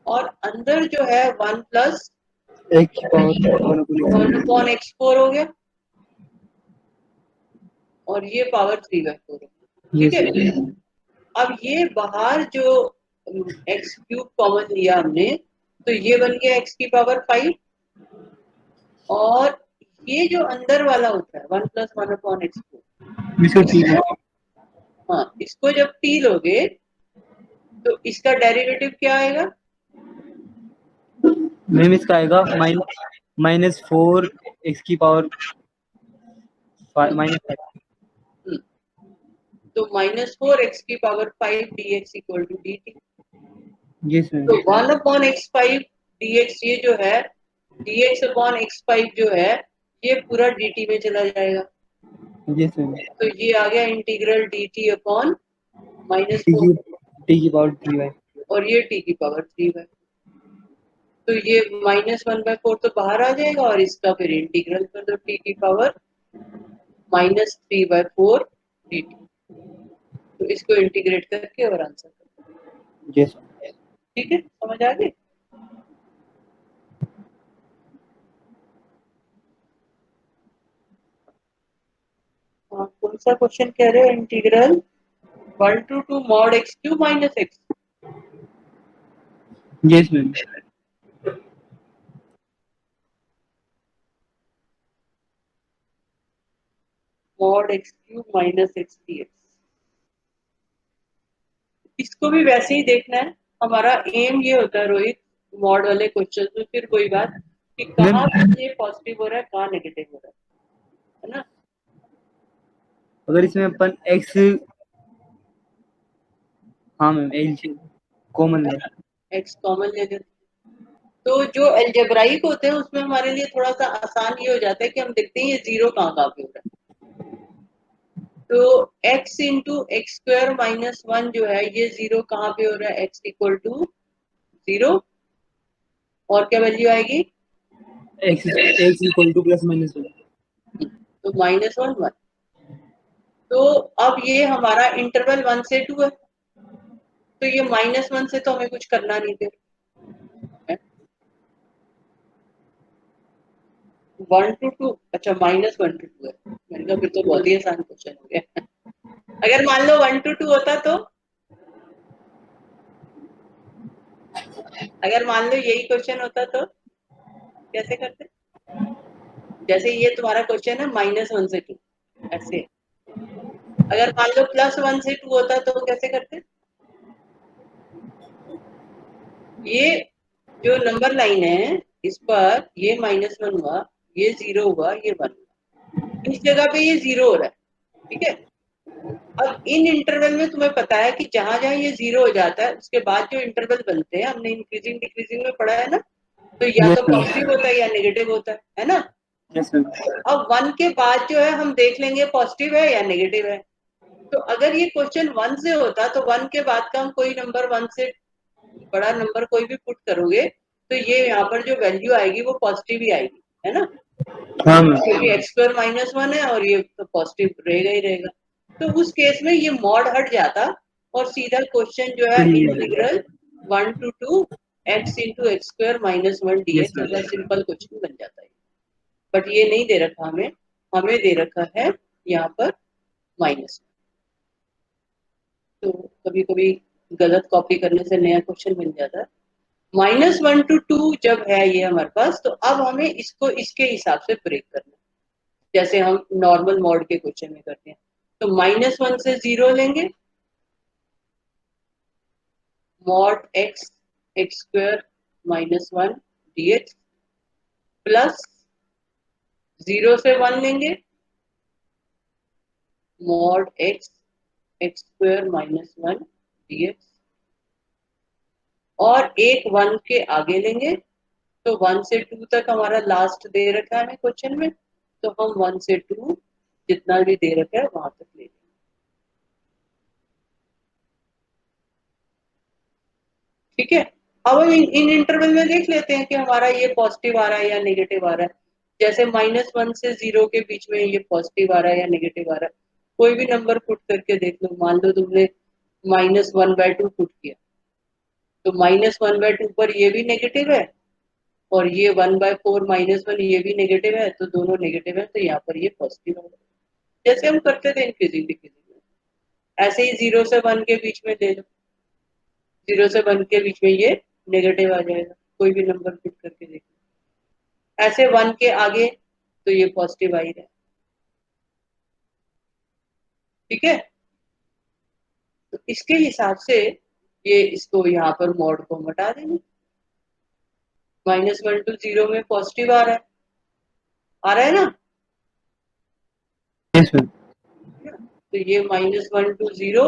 और अंदर जो है 1 प्लस x की पावर 1/x4 हो गया, और ये पावर 3/4 है। ठीक यस। है, अब ये बाहर जो x³ कॉमन लिया हमने, तो ये बन गया x की पावर 5, और ये जो अंदर वाला होता है 1 प्लस 1/x4, इसको ठीक है। इसको, हाँ, इसको जब t लोगे तो इसका डेरिवेटिव क्या आएगा? मैम इसका आएगा -4 x की पावर -5। तो -4 x की power 5 dx equal to dt। Yes ma'am. तो 1/x5 dx, ये जो है dx/x5 जो है, ये पूरा dt में चला जाएगा। Yes ma'am. तो ये आ गया इंटीग्रल dt अपॉन t -4, की पावर 3 और ये t की पावर 3 है। तो ये -1/4 तो बाहर आ जाएगा, और इसका फिर इंटीग्रल कर दो t की पावर -3/4 dt। तो इसको इंटीग्रेट करके और आंसर कर। यस। ठीक है, समझ आ गई? कौन सा क्वेश्चन कह रहे हो? Integral 1 to 2 mod x³ minus x। Yes ma'am. mod x³ minus x dx। इसको भी वैसे ही देखना है। हमारा एम ये होता है रोहित, मॉड वाले क्वेश्चन में फिर कोई बात कि मैम कहाँ पे ये पॉजिटिव हो रहा है, कहाँ नेगेटिव हो रहा है ना? अगर इसमें अपन x, हाँ मैम एल कॉमन है। एक्स कॉमन ले लेते, तो जो एल्जेब्राइक होते हैं उसमें हमारे लिए थोड़ा सा आसान ये हो जाता है कि हम देखते हैं ये जीरो कहाँ कहाँ पे हो रहा है। तो x इंटू x² माइनस 1 जो है, ये जीरो कहाँ पे हो रहा है? x इक्वल टू 0, और क्या वैल्यू आएगी? x equal to +-1। तो -1 1। तो अब ये हमारा इंटरवल 1 से 2 है, तो ये -1 से तो हमें कुछ करना नहीं फिर। 1 to 2, अच्छा -1 to 2 है। मैंने कहा फिर तो बहुत ही आसान क्वेश्चन हो गया। अगर मान लो 1 to 2 होता तो, अगर मान लो यही क्वेश्चन होता तो कैसे करते? जैसे ये तुम्हारा क्वेश्चन है -1 से 2, ऐसे। अगर मान लो +1 से 2 होता तो कैसे करते? ये जो नंबर लाइन है इस पर ये -1 हुआ, ये 0 हुआ, ये 1 हुआ, इस जगह पे ये 0 हो रहा है, ठीक है। अब इन इंटरवल में तुम्हें पता है कि जहां जहां ये 0 हो जाता है उसके बाद जो इंटरवल बनते हैं, हमने इंक्रीजिंग डिक्रीजिंग में पढ़ा है ना, तो या यस तो सर। पॉजिटिव होता है या नेगेटिव होता है ना। Yes sir. अब 1 के बाद जो है हम देख लेंगे पॉजिटिव है या नेगेटिव है। तो अगर ये क्वेश्चन 1 से होता तो 1 के बाद का हम कोई नंबर 1 से बड़ा नंबर कोई भी पुट करोगे तो ये यहाँ पर जो वैल्यू आएगी वो पॉजिटिव ही आएगी, है ना, हाँ क्योंकि एक्स स्क्वायर -1 है और ये तो पॉजिटिव रहेगा ही रहेगा। तो उस केस में ये मॉड हट जाता और सीधा क्वेश्चन जो है ma'am. Integral 1 to 2 x into x square -1 yes dx sir. ऐसा सिंपल क्वेश्चन बन जाता है। बट ये नहीं दे रखा हमें, हमें दे रखा है यहाँ पर माइनस। तो कभी कभी गलत कॉपी करने से नया क्वेश्चन बन जाता है। -1 to 2 जब है ये हमारे पास, तो अब हमें इसको इसके हिसाब से ब्रेक करना है जैसे हम नॉर्मल मॉड के क्वेश्चन में करते हैं। तो -1 से 0 लेंगे, mod x x square -1 dx plus 0 से 1 लेंगे, mod x x square -1 dx और एक 1 के आगे लेंगे। तो 1 से 2 तक हमारा लास्ट दे रखा है क्वेश्चन में, तो हम 1 से 2 जितना भी दे रखा है वहां तक ले लेंगे, ठीक है। अब हम इन इंटरवल में देख लेते हैं कि हमारा ये पॉजिटिव आ रहा है या नेगेटिव आ रहा है। जैसे -1 से 0 के बीच में ये पॉजिटिव आ रहा है या नेगेटिव आ रहा है, कोई भी नंबर पुट करके देख लो। मान लो तुमने -1/2 पुट किया, तो -1/2 पर ये भी नेगेटिव है और ये 1/4 -1 ये भी नेगेटिव है, तो दोनों नेगेटिव है, तो यहाँ पर ये पॉजिटिव है, जैसे हम करते थे इंक्रीजिंग डिक्रीजिंग में। ऐसे ही 0 से 1 के बीच में ले लो, 0 से 1 के बीच में ये नेगेटिव आ जाएगा, कोई भी नंबर पुट करके देख लो। ऐसे 1 के आगे तो ये पॉजिटिव आ ही रहा है, ठीक है। तो इसके हिसाब से ये इसको यहाँ पर मॉड को हटा देंगे। -1 to 0 में पॉजिटिव आ रहा है, आ रहा है ना। Yes sir. तो ये -1 to 0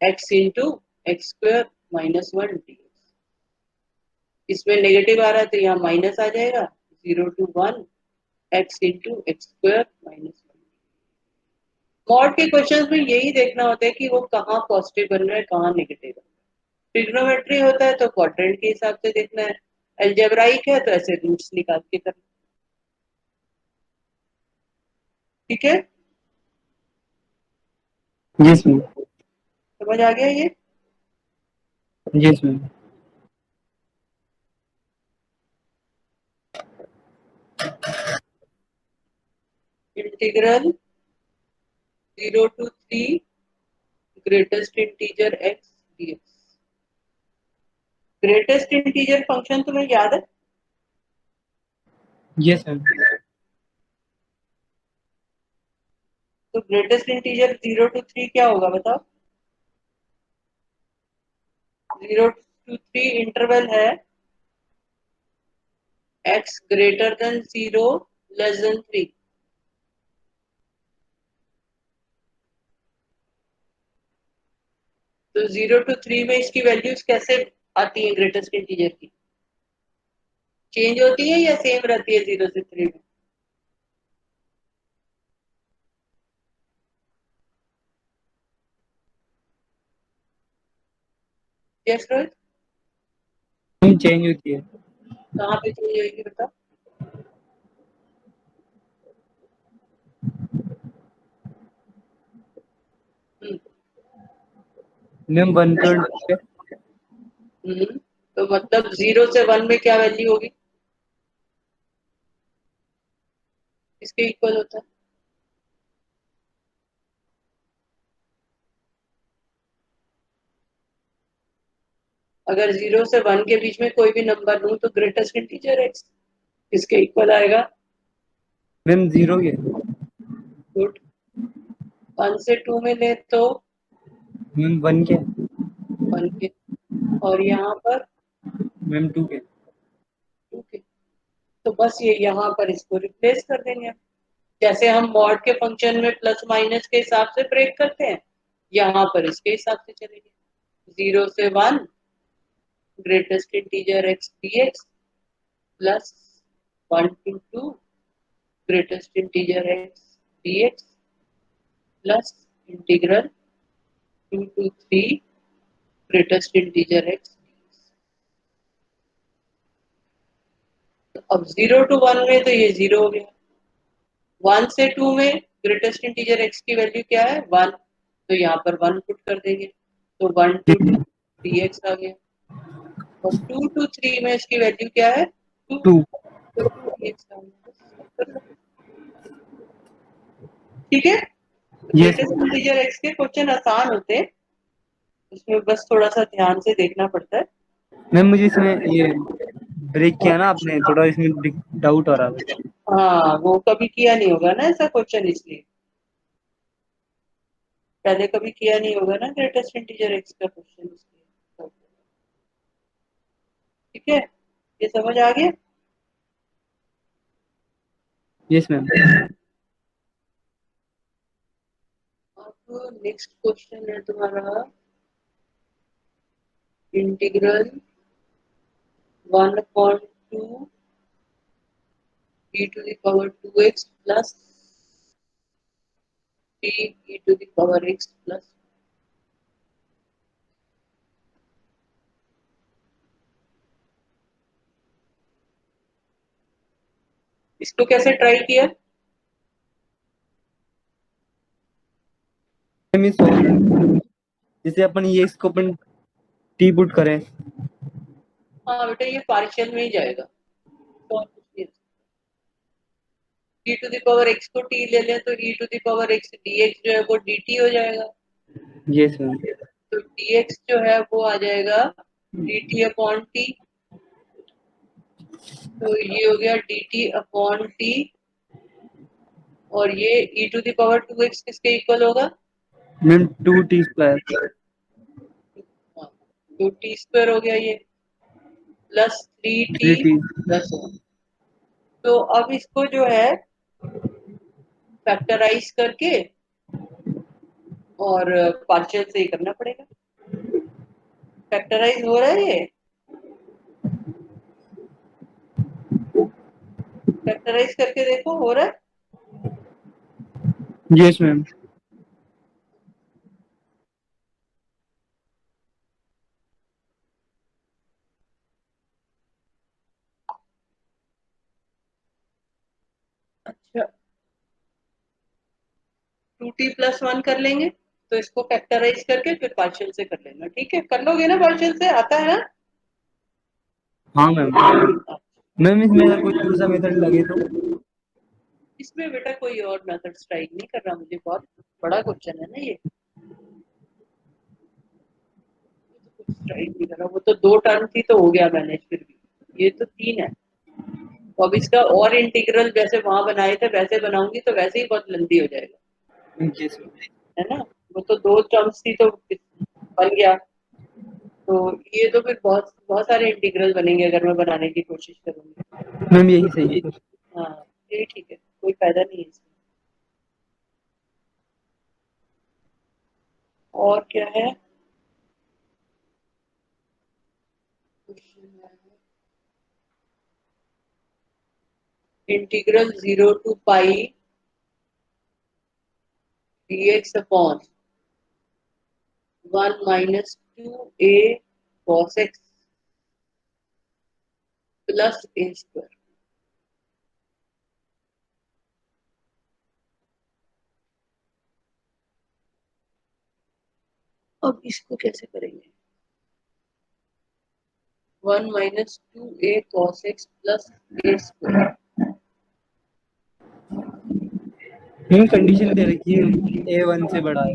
x into x square -1 dx, इसमें नेगेटिव आ रहा है तो यहाँ माइनस आ जाएगा, 0 to 1 x into x square -1। Mod के क्वेश्चंस में यही देखना होता है कि वो कहाँ पॉजिटिव बन रहा है कहाँ नेगेटिव बन रहा है। ट्रिग्नोमेट्री होता है तो क्वाड्रेंट के हिसाब से देखना है, अलजेब्राइक है तो ऐसे रूट्स निकाल के करना, ठीक है। Yes ma'am. समझ आ गया ये। Yes ma'am. Integral 0 to 3 greatest integer x dx। Greatest integer function तुम्हें याद है? Yes ma'am. तो ग्रेटेस्ट इंटीजर 0 to 3 क्या होगा बताओ? 0 to 3 इंटरवल है x greater than 0 less than 3। तो 0 to 3 में इसकी वैल्यूज कैसे आती है ग्रेटेस्ट इंटीजर की? चेंज होती है या सेम रहती है 0 से 3 में? यस रोहित, चेंज होती है। कहाँ पे चेंज होगी बताओ? हम्म मैम 1 पे। तो मतलब 0 से 1 में क्या वैल्यू होगी, इसके इक्वल होता है। अगर 0 से 1 के बीच में कोई भी नंबर लूं तो ग्रेटेस्ट इंटीजर x इसके इक्वल आएगा। मैम 0 के। गुड। 1 से 2 में ले तो मैम 1 के। 1 के। और यहाँ पर मैम 2 के। 2 के। तो बस ये यहाँ पर इसको रिप्लेस कर देंगे। जैसे हम मॉड के फंक्शन में प्लस माइनस के हिसाब से ब्रेक करते हैं, यहाँ पर इसके हिसाब से चलेंगे। 0 से 1 greatest integer x dx plus 1 to 2 greatest integer x dx plus integral 2 to 3 greatest integer x dx। तो अब 0 to 1 में तो ये 0 हो गया, 1 से 2 में ग्रेटेस्ट इंटीजर x की वैल्यू क्या है 1, तो यहाँ पर 1 पुट कर देंगे, तो 1 to 2 dx आ गया। और 2 to 3 में इसकी वैल्यू क्या है 2, 2। तो 2 dx आ गया। ठीक है। यस ग्रेटेस्ट इंटीजर x के क्वेश्चन आसान होते हैं, उसमें बस थोड़ा सा ध्यान से देखना पड़ता है। मैम, मुझे इसमें ये ब्रेक किया ना आपने, थोड़ा इसमें डाउट आ रहा है। हाँ, वो कभी किया नहीं होगा ना ऐसा क्वेश्चन, इसलिए पहले कभी किया नहीं होगा ना ग्रेटेस्ट इंटीजर x का क्वेश्चन, इसलिए। ठीक है, ये समझ आ गया। Yes ma'am. अब नेक्स्ट क्वेश्चन है तुम्हारा integral 1/2 e to the power 2x plus 3 e to the power x plus। इसको कैसे ट्राई किया? मैम, जैसे अपन ये इसको अपन टी पुट करें। हाँ बेटा, ये पार्शियल में ही जाएगा, तो और कुछ नहीं। e to the power x को t ले लें तो e to the power x dx जो है वो dt हो जाएगा। Yes ma'am. तो dx जो है वो आ जाएगा dt अपॉन t। तो ये हो गया dt अपॉन t, और ये e to the power 2x किसके इक्वल होगा? Ma'am 2t²। हाँ, तो टी स्क्वायर हो गया ये, प्लस 3t 3t। प्लस 1। तो अब इसको जो है फैक्टराइज करके और पार्शियल से ही करना पड़ेगा। फैक्टराइज हो रहा है ये, फैक्टराइज करके देखो हो रहा है। Yes ma'am. अच्छा, 2t प्लस 1 कर लेंगे, तो इसको फैक्टराइज करके फिर पार्शियल से कर लेना। ठीक है, कर लोगे ना? पार्शियल से आता है ना? हाँ मैम। मैम, इसमें अगर कोई दूसरा मेथड लगे तो? इसमें बेटा कोई और मेथड स्ट्राइक नहीं कर रहा मुझे, बहुत बड़ा क्वेश्चन है ना ये, तो कुछ स्ट्राइक नहीं कर रहा। वो तो 2 टर्म थी तो हो गया मैनेज, फिर भी ये तो 3 है। तो अब इसका और इंटीग्रल जैसे वहां बनाए थे वैसे बनाऊंगी तो वैसे ही बहुत लंबी हो जाएगा, यस मैम। है ना? वो तो 2 टर्म्स थी तो बन गया। तो ये तो फिर बहुत बहुत सारे इंटीग्रल बनेंगे अगर मैं बनाने की कोशिश करूंगी। मैम, यही सही है। हाँ, ये ठीक है, कोई फायदा नहीं है इसमें। और क्या है? Integral 0 to pi dx upon 1 minus 2a cos x plus a square. अब इसको कैसे करेंगे? 1 minus 2a cos x plus a square. Ma'am, condition दे रखी है A1 से बड़ा है।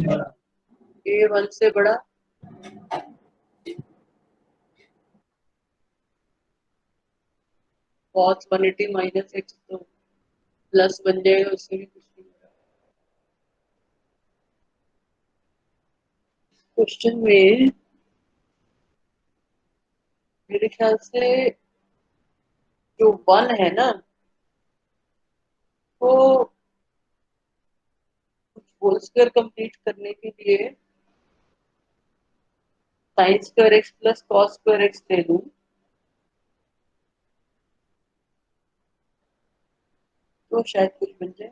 a 1 से बड़ा, cos 180 माइनस x तो प्लस बन जाएगा, उससे भी कुछ नहीं होगा। क्वेश्चन में मेरे ख्याल से जो 1 है ना वो कुछ होल स्क्वायर कंप्लीट करने के लिए sign square x plus cos square x ले लूं तो शायद कुछ बन जाए।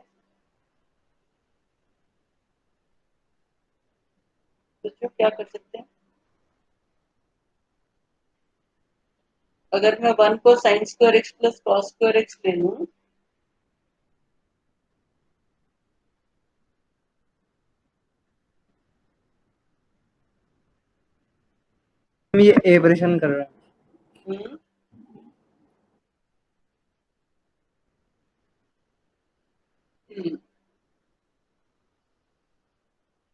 सोचो क्या कर सकते हैं। अगर मैं 1 को sign square x plus cos square x ले लूं ये ए परेशान कर रहा है। हम्म हम्म,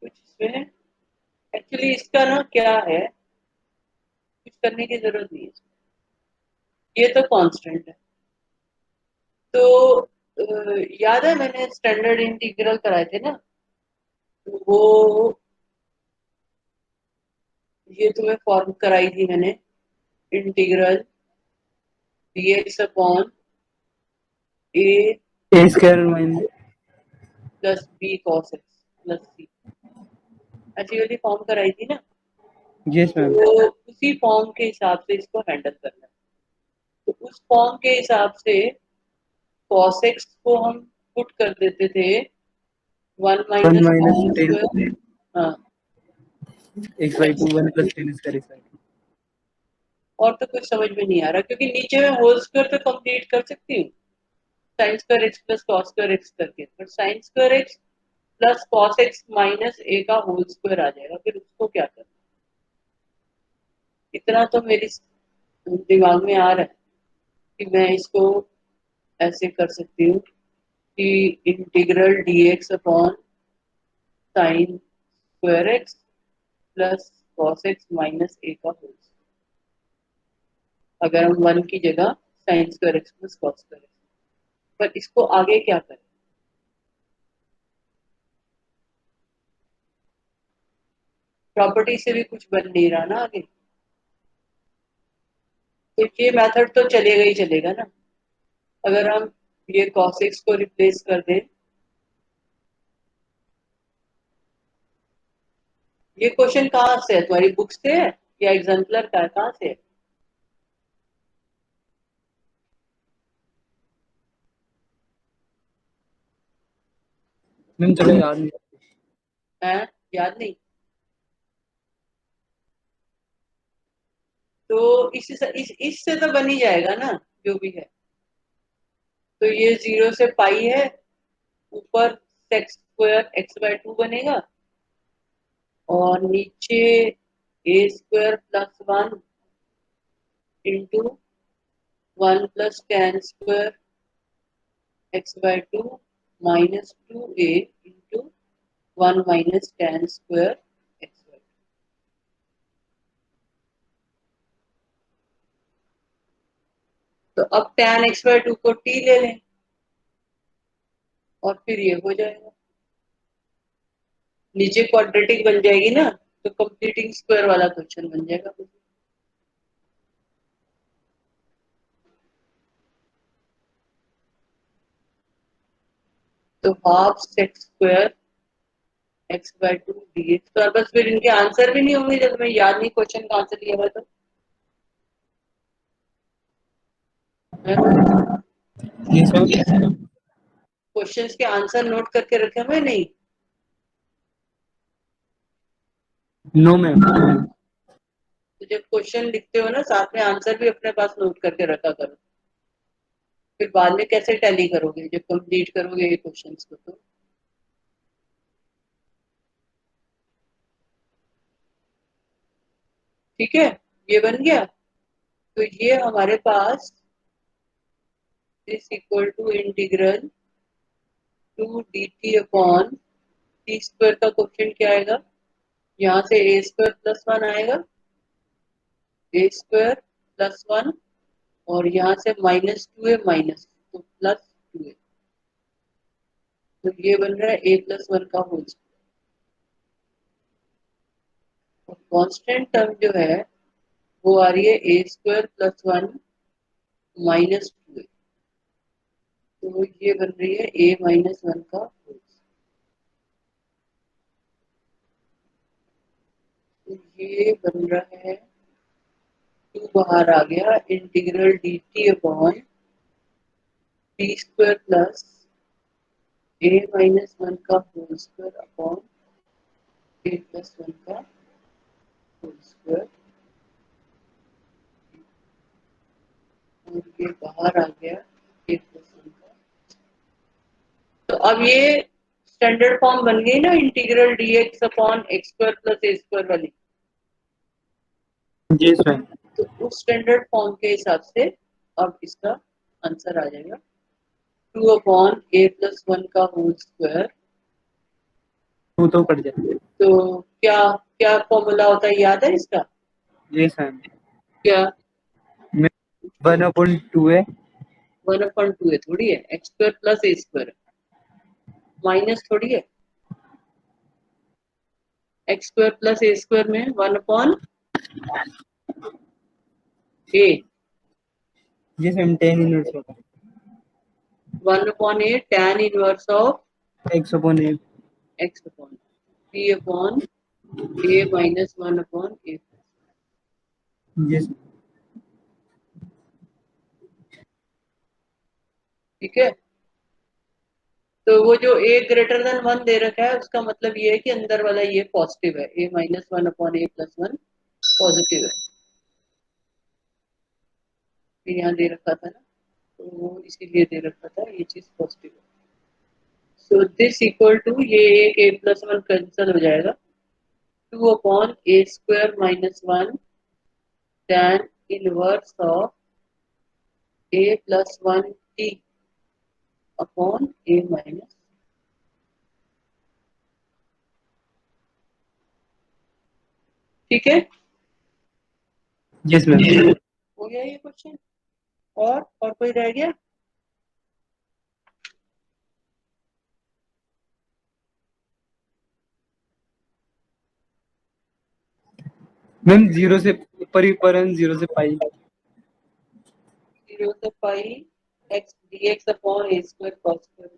कुछ इसमें एक्चुअली इसका ना क्या है, कुछ करने की जरूरत नहीं है। ये तो कांस्टेंट है। तो याद है मैंने स्टैंडर्ड इंटीग्रल कराए थे ना, तो वो ये तुम्हें फॉर्म कराई थी मैंने, integral dx upon a A square minus plus b cos x plus c, ऐसी वाली फॉर्म कराई थी ना। Yes ma'am. तो उसी फॉर्म के हिसाब से इसको हैंडल करना है। तो उस फॉर्म के हिसाब से cos x को हम पुट कर देते थे 1 1 - माइनस cos 10 स्क्वायर, हाँ x by x। Two 1 plus 10 square x by two. और तो कुछ समझ में नहीं आ रहा क्योंकि नीचे में होल स्क्वायर तो कंप्लीट कर सकती हूँ sine square x plus cos square X करके, पर sine square x plus cos x minus ए का होल स्क्वायर आ जाएगा, फिर उसको क्या करना। इतना तो मेरी दिमाग में आ रहा है कि मैं इसको ऐसे कर सकती हूँ कि integral dx upon sine square x plus cos x minus ए का होल, अगर हम 1 की जगह sine square x plus cos square x, पर इसको आगे क्या करें। प्रॉपर्टी से भी कुछ बन नहीं रहा ना आगे, तो ये मेथड तो चलेगा ही चलेगा ना। अगर हम ये cos x को रिप्लेस कर दें, ये क्वेश्चन कहाँ से है, तुम्हारी बुक से है या एग्जाम्पलर का है, कहाँ से है? मैम चलो याद नहीं। हैं? याद नहीं? तो इससे तो बन ही जाएगा ना, जो भी है। तो ये 0 से पाई है, ऊपर सेक्स स्क्वायर एक्स बाय 2 बनेगा और नीचे a square plus 1 into 1 plus ten square x by 2 minus 2a into 1 minus ten square x by 2। तो अब tan एक्स बाय 2 को t ले लें और फिर ये हो जाएगा, नीचे क्वाड्रेटिक बन जाएगी ना, तो कंप्लीटिंग स्क्वायर वाला क्वेश्चन बन जाएगा। तो half sec square x by 2 dx, तो बस फिर इनके आंसर भी नहीं होंगे जब मैं याद नहीं क्वेश्चन का आंसर लिया हुआ तो। Yes ma'am. क्वेश्चंस के आंसर नोट करके रखे हुए नहीं? No ma'am. तो जब क्वेश्चन लिखते हो ना साथ में आंसर भी अपने पास नोट करके रखा करो, फिर बाद में कैसे टैली करोगे जब कंप्लीट करोगे ये क्वेश्चंस को। तो ठीक है, ये बन गया। तो ये हमारे पास is equal to integral 2 dt upon t square का क्वेश्चन क्या आएगा, यहाँ से ए स्क्वायर प्लस 1 आएगा, ए स्क्वायर प्लस 1, और यहाँ से माइनस 2a माइनस तो प्लस 2a, तो ये बन रहा है a प्लस 1 का होल स्क्वायर। और कांस्टेंट टर्म जो है वो आ रही है ए स्क्वायर प्लस 1 माइनस 2 ए, तो ये बन रही है ए माइनस 1 का होल। तो ये बन रहा है 2 बाहर आ गया, integral d T upon t square plus a minus 1 का whole square upon a plus 1 का होल स्क्वायर, और ये बाहर आ गया ए प्लस 1 का। तो अब ये स्टैंडर्ड फॉर्म बन गई ना integral D x upon x square plus a square वाली। जी सर। तो उस स्टैंडर्ड फॉर्म के हिसाब से अब इसका आंसर आ जाएगा 2 अपॉन ए प्लस 1 का होल स्क्वायर। 2 तो कट जाए। तो क्या क्या फॉर्मूला होता है, याद है इसका? जी सर। क्या? 1/2 है। 1/2 है थोड़ी है, x square plus a square minus थोड़ी है। X square plus a square में 1 अपॉन ए, जी सर, 10 इनवर्स होता 1 upon a tan inverse of है x/a। X upon b upon a minus 1 upon a. जी सर। ठीक है, तो वो जो ए ग्रेटर देन 1 दे रखा है उसका मतलब ये है कि अंदर वाला ये पॉजिटिव है, ए minus 1 upon a plus 1 positive है। फिर यहाँ दे रखा था ना, तो वो इसीलिए दे रखा था, ये चीज पॉजिटिव है। सो दिस इक्वल टू ये एक ए प्लस 1 कैंसिल हो जाएगा, 2 upon a square minus 1 tan inverse of A plus 1 T upon a minus. ठीक है, यस मैम। हो गया ये क्वेश्चन? और कोई रह गया? मैम 0 से ऊपर ही ऊपर है, 0 से पाई। 0 से pi x d x upon a square cos square.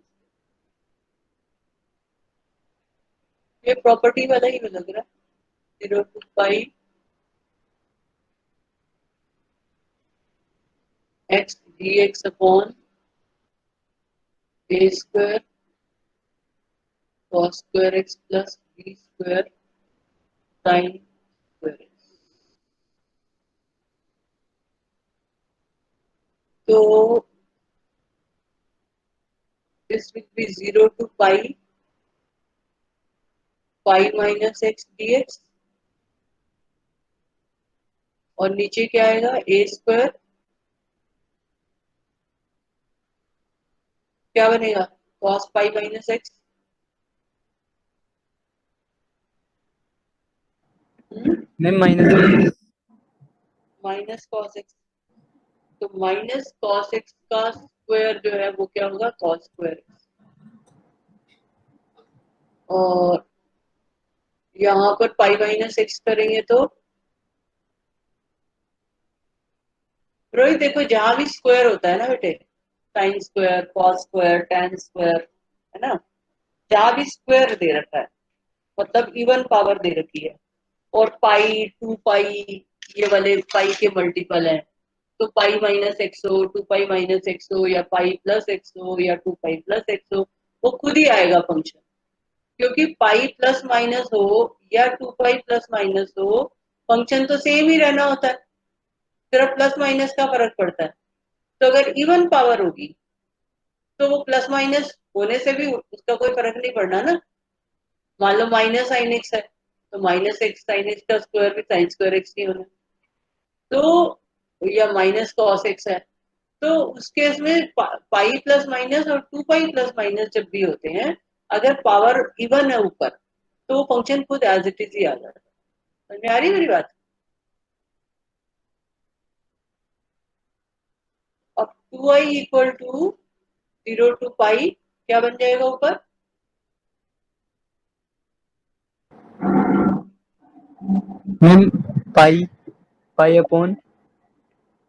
ये प्रॉपर्टी वाला ही लग रहा है, 0 to pi x d x upon a square cos square x plus b square sine square x. तो this will be 0 to pi pi minus x d x, और नीचे क्या आएगा, ए स्क्वायर क्या बनेगा, cos pi minus x ma'am minus minus cos x. तो minus cos x का square जो है वो क्या होगा, कॉस स्क्वायर। और यहाँ पर पाई माइनस एक्स करेंगे तो रोहित देखो, जहां भी स्क्वायर होता है ना बेटे, sine square cos square tan square, है ना, जहां भी स्क्वायर दे रखा है मतलब इवन पावर दे रखी है, और पाई 2 पाई ये वाले पाई के मल्टीपल हैं, तो पाई माइनस एक्स हो, 2 पाई माइनस एक्स हो, या पाई प्लस एक्स हो, या 2 पाई प्लस एक्स हो, वो खुद ही आएगा फंक्शन। क्योंकि पाई प्लस माइनस हो या 2 पाई प्लस माइनस हो, फंक्शन तो सेम ही रहना होता है, सिर्फ प्लस माइनस का फर्क पड़ता है। तो अगर इवन पावर होगी तो वो प्लस माइनस होने से भी उसका कोई फर्क नहीं पड़ना ना। मान लो माइनस साइन एक्स है, तो माइनस एक्स साइन एक्स का स्क्वायर भी साइन स्क्वायर एक्स ही होना, तो या माइनस कॉस एक्स है, तो उस केस में पाई प्लस माइनस और 2 पाई प्लस माइनस जब भी होते हैं, अगर पावर इवन है ऊपर, तो वो फंक्शन खुद एज इट इज ही आ जाता है। समझ में आ रही है मेरी बात? अब 2i इक्वल टू 0 टू पाई क्या बन जाएगा ऊपर, ma'am pi pi upon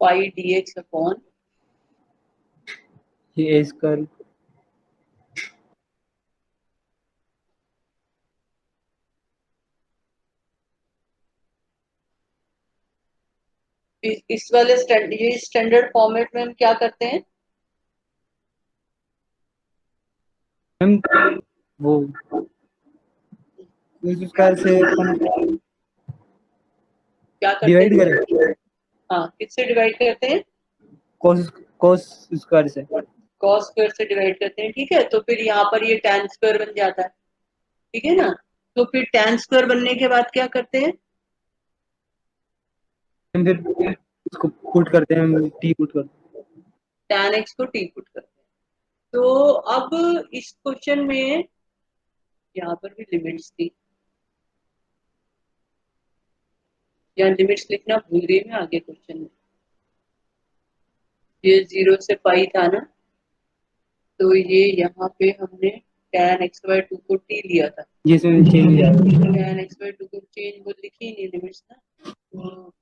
pi dx upon ये स्क्वायर इस वाले ये स्टैंडर्ड फॉर्मेट में हम क्या करते हैं? मैम वो इस स्क्वायर से अपन क्या करते डिवाइड हैं? करें, हाँ, किससे डिवाइड करते हैं? कॉस कॉस स्क्वायर से। कॉस स्क्वायर से डिवाइड करते हैं, ठीक है। तो फिर यहाँ पर ये tan स्क्वायर बन जाता है, ठीक है ना। तो फिर tan स्क्वायर बनने के बाद क्या करते हैं? फिर इसको पुट करते हैं, टी पुट करते हैं। tan x को t पुट करते हैं। तो अब इस क्वेश्चन में यहाँ पर भी लिमिट्स थी, यहाँ लिमिट्स लिखना भूल गई मैं आगे क्वेश्चन में। ये 0 से पाई था ना, तो ये यहाँ पे हमने tan x/2 को t लिया था, ये इसमें चेंज हो जाएगा। tan x/2 को चेंज वो लिखी नहीं लिमिट्स ना, तो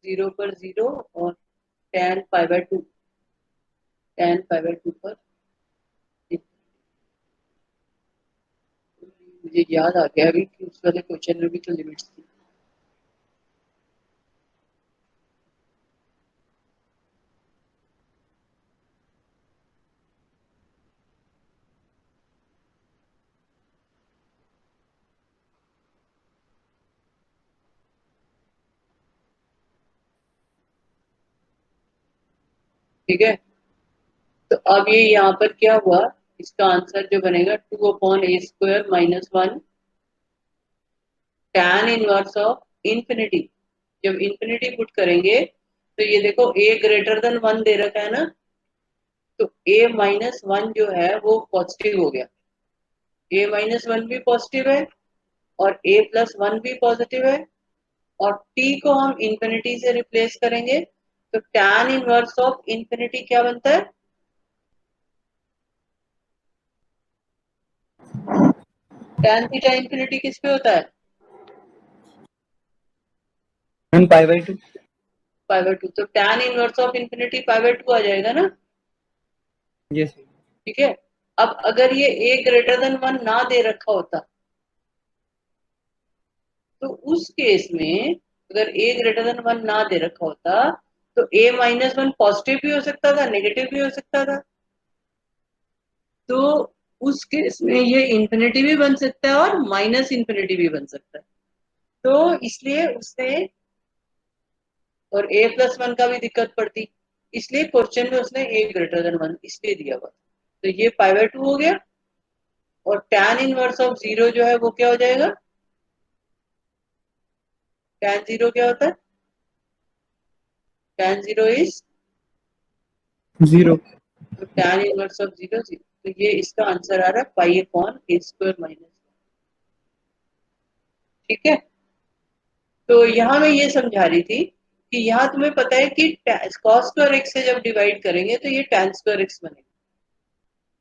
0 पर 0 और tan π/2 पर मुझे याद आ गया अभी कि उस वाले क्वेश्चन में भी तो लिमिट्स थी। ठीक है, तो अब ये यहाँ पर क्या हुआ, इसका आंसर जो बनेगा 2/a² - 1 tan inverse of infinity. जब इंफिनिटी पुट करेंगे तो ये देखो a ग्रेटर देन 1 दे रखा है ना, तो a-1 जो है वो पॉजिटिव हो गया, a-1 भी पॉजिटिव है और a+1 भी पॉजिटिव है, और t को हम इंफिनिटी से रिप्लेस करेंगे तो tan इनवर्स ऑफ इंफिनिटी क्या बनता है? tan थीटा इंफिनिटी किस पे होता है? मैम π/2। π/2, तो tan इनवर्स ऑफ इंफिनिटी π/2 आ जाएगा ना, यस। ठीक है। अब अगर ये a ग्रेटर देन 1 ना दे रखा होता, तो उस केस में अगर a ग्रेटर देन 1 ना दे रखा होता तो a-1 पॉजिटिव भी हो सकता था, नेगेटिव भी हो सकता था, तो उस केस में ये इंफिनिटी भी बन सकता है और माइनस इंफिनिटी भी बन सकता है। तो इसलिए उसने, और a+1 का भी दिक्कत पड़ती, इसलिए क्वेश्चन में उसने a ग्रेटर देन 1 इसलिए दिया हुआ, तो ये π/2 हो गया। और tan इनवर्स ऑफ 0 जो है वो क्या हो जाएगा? tan 0 क्या होता है? tan 0 is 0। तो tan इनवर्स ऑफ 0 0, तो ये इसका आंसर आ रहा है π/a²। ठीक है, तो यहाँ मैं ये समझा रही थी कि यहाँ तुम्हें पता है कि cos² x से जब डिवाइड करेंगे तो ये tan² x बनेगा।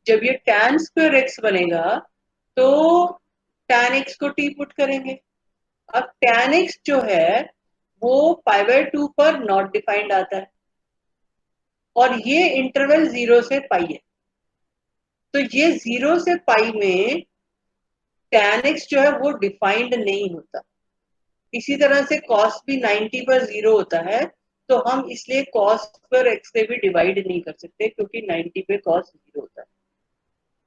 जब ये tan² x बनेगा तो tan x को t पुट करेंगे। अब tan x जो है वो π/2 पर नॉट डिफाइंड आता है, और ये इंटरवल 0 से पाई है, तो ये 0 से पाई में tan x जो है वो डिफाइंड नहीं होता। इसी तरह से cos भी 90 पर 0 होता है, तो हम इसलिए cos² x से भी डिवाइड नहीं कर सकते क्योंकि 90 पे cos 0 होता है।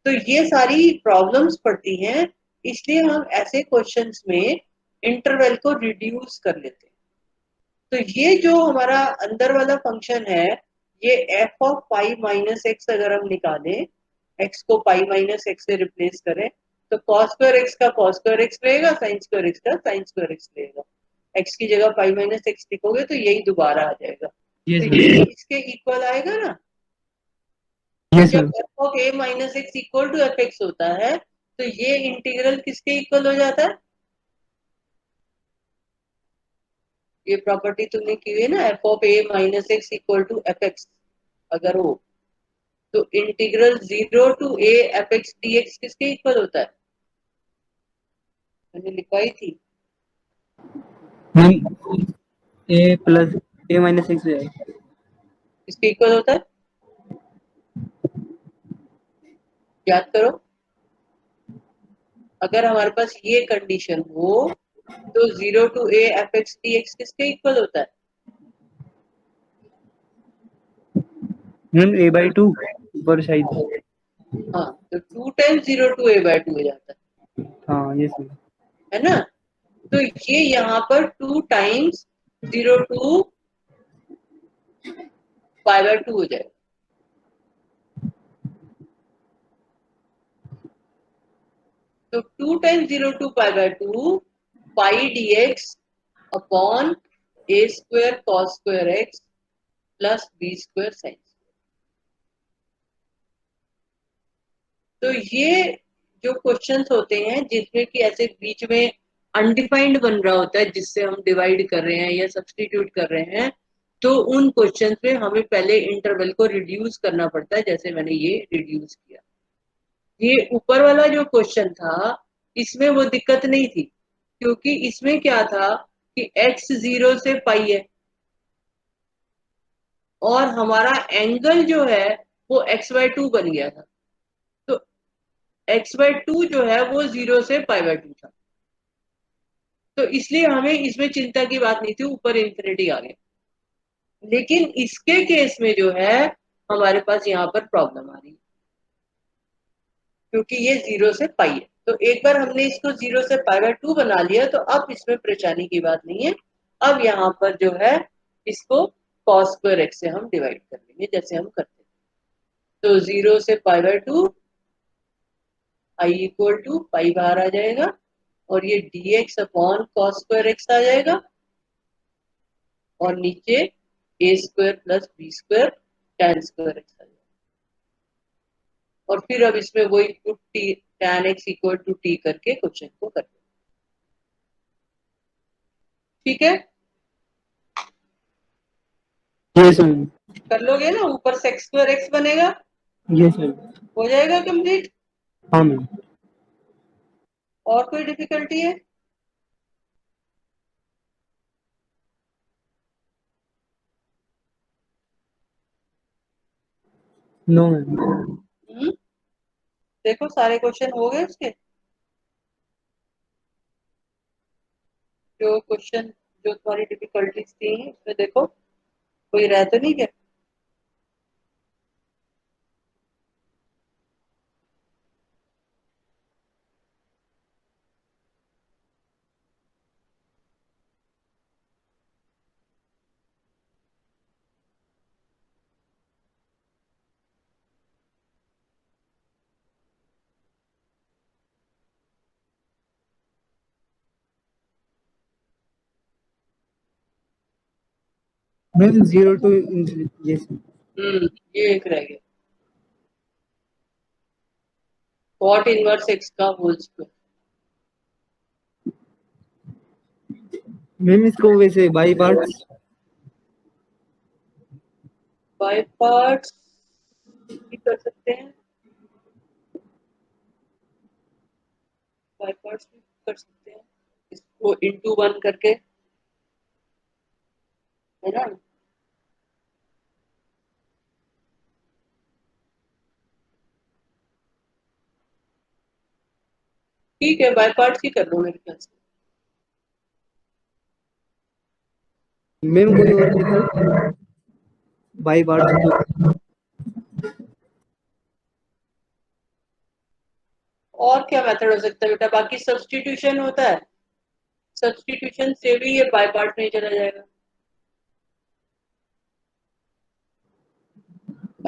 तो ये सारी प्रॉब्लम्स पड़ती हैं, इसलिए हम ऐसे क्वेश्चंस में इंटरवल को रिड्यूस कर लेते हैं। तो ये जो हमारा अंदर वाला फंक्शन है, ये f of pi minus x अगर हम निकालें, x को पाई माइनस एक्स से रिप्लेस करें, तो cos² x का cos² x रहेगा, sin² x का sin² x रहेगा। x की जगह पाई माइनस एक्स लिखोगे तो यही दोबारा आ जाएगा, यस तो मैम। ये इसके इक्वल आएगा ना। तो यस जब ma'am. f of a minus x equal to f x होता है तो ये इंटीग्रल किसके इक्वल हो जाता है? ये प्रॉपर्टी तुमने की हुई है ना, f of a minus x equal to f x अगर हो, तो integral 0 to a f x d x किसके इक्वल होता है? मैंने लिखवाई थी। Ma'am a plus a minus x हो जाएगा। इसके इक्वल होता है, याद करो। अगर हमारे पास ये कंडीशन हो तो 0 to a f x d x किसके इक्वल होता है? ए बाई टू ऊपर शायद। हाँ, तो 2 टाइम्स 0 टू ए बाय 2 हो जाता हाँ ये सही। है ना? तो ये यहाँ पर 2 टाइम्स 0 टू पाई बाय 2 हो जाएगा। तो 2 times 0 to pi by 2 pi d x upon a square cos square x plus b square sine. तो ये जो क्वेश्चंस होते हैं जिसमें कि ऐसे बीच में अनडिफाइंड बन रहा होता है जिससे हम डिवाइड कर रहे हैं या सब्स्टिट्यूट कर रहे हैं, तो उन क्वेश्चंस में हमें पहले इंटरवल को रिड्यूस करना पड़ता है, जैसे मैंने ये रिड्यूस किया। ये ऊपर वाला जो क्वेश्चन था इसमें वो दिक्कत नहीं थी, क्योंकि इसमें क्या था कि x 0 से पाई है और हमारा एंगल जो है वो x/2 बन गया था। तो x/2 जो है वो 0 से पाई/2 था, तो इसलिए हमें इसमें चिंता की बात नहीं थी, ऊपर इंफिनिटी आ गया। लेकिन इसके केस में जो है हमारे पास यहाँ पर प्रॉब्लम आ रही है, क्योंकि ये 0 से पाई है। तो एक बार हमने इसको 0 से पाई/2 बना लिया तो अब इसमें परेशानी की बात नहीं है। अब यहाँ पर जो है इसको cos स्क्वायर एक्स से हम डिवाइड कर लेंगे जैसे हम करते हैं। तो 0 से पाई/2 आई इक्वल टू पाई बाहर आ जाएगा और ये dx upon cos square x आ जाएगा और नीचे a square plus b square tan square x आ जाएगा। और फिर अब इसमें वही put t tan x equal to t करके क्वेश्चन को कर दो। ठीक है, ये सही। कर लोगे ना? ऊपर सेक्स स्क्वायर एक्स बनेगा, ये सही। हो जाएगा कंप्लीट। हाँ मैम। और कोई डिफिकल्टी है? No ma'am. देखो सारे क्वेश्चन हो गए उसके, जो क्वेश्चन जो तुम्हारी डिफिकल्टीज थी उसमें देखो कोई रह तो नहीं गया। मैम 0 टू ये सही। ये एक रह गया, कॉट इनवर्स एक्स का होल स्क्वायर। मैम इसको वैसे बाई पार्ट्स। बाय पार्ट्स भी कर सकते हैं, बाय पार्ट्स भी कर सकते हैं, इसको इंटू वन करके, है ना? ठीक है, बाय पार्ट्स ही कर लो मेरे ख्याल से। मैम कोई और मेथड बाई पार्ट्स तो। और क्या मेथड हो सकता है बेटा? बाकी सब्स्टिट्यूशन होता है, सब्स्टिट्यूशन से भी ये बाय पार्ट में ही चला जाएगा।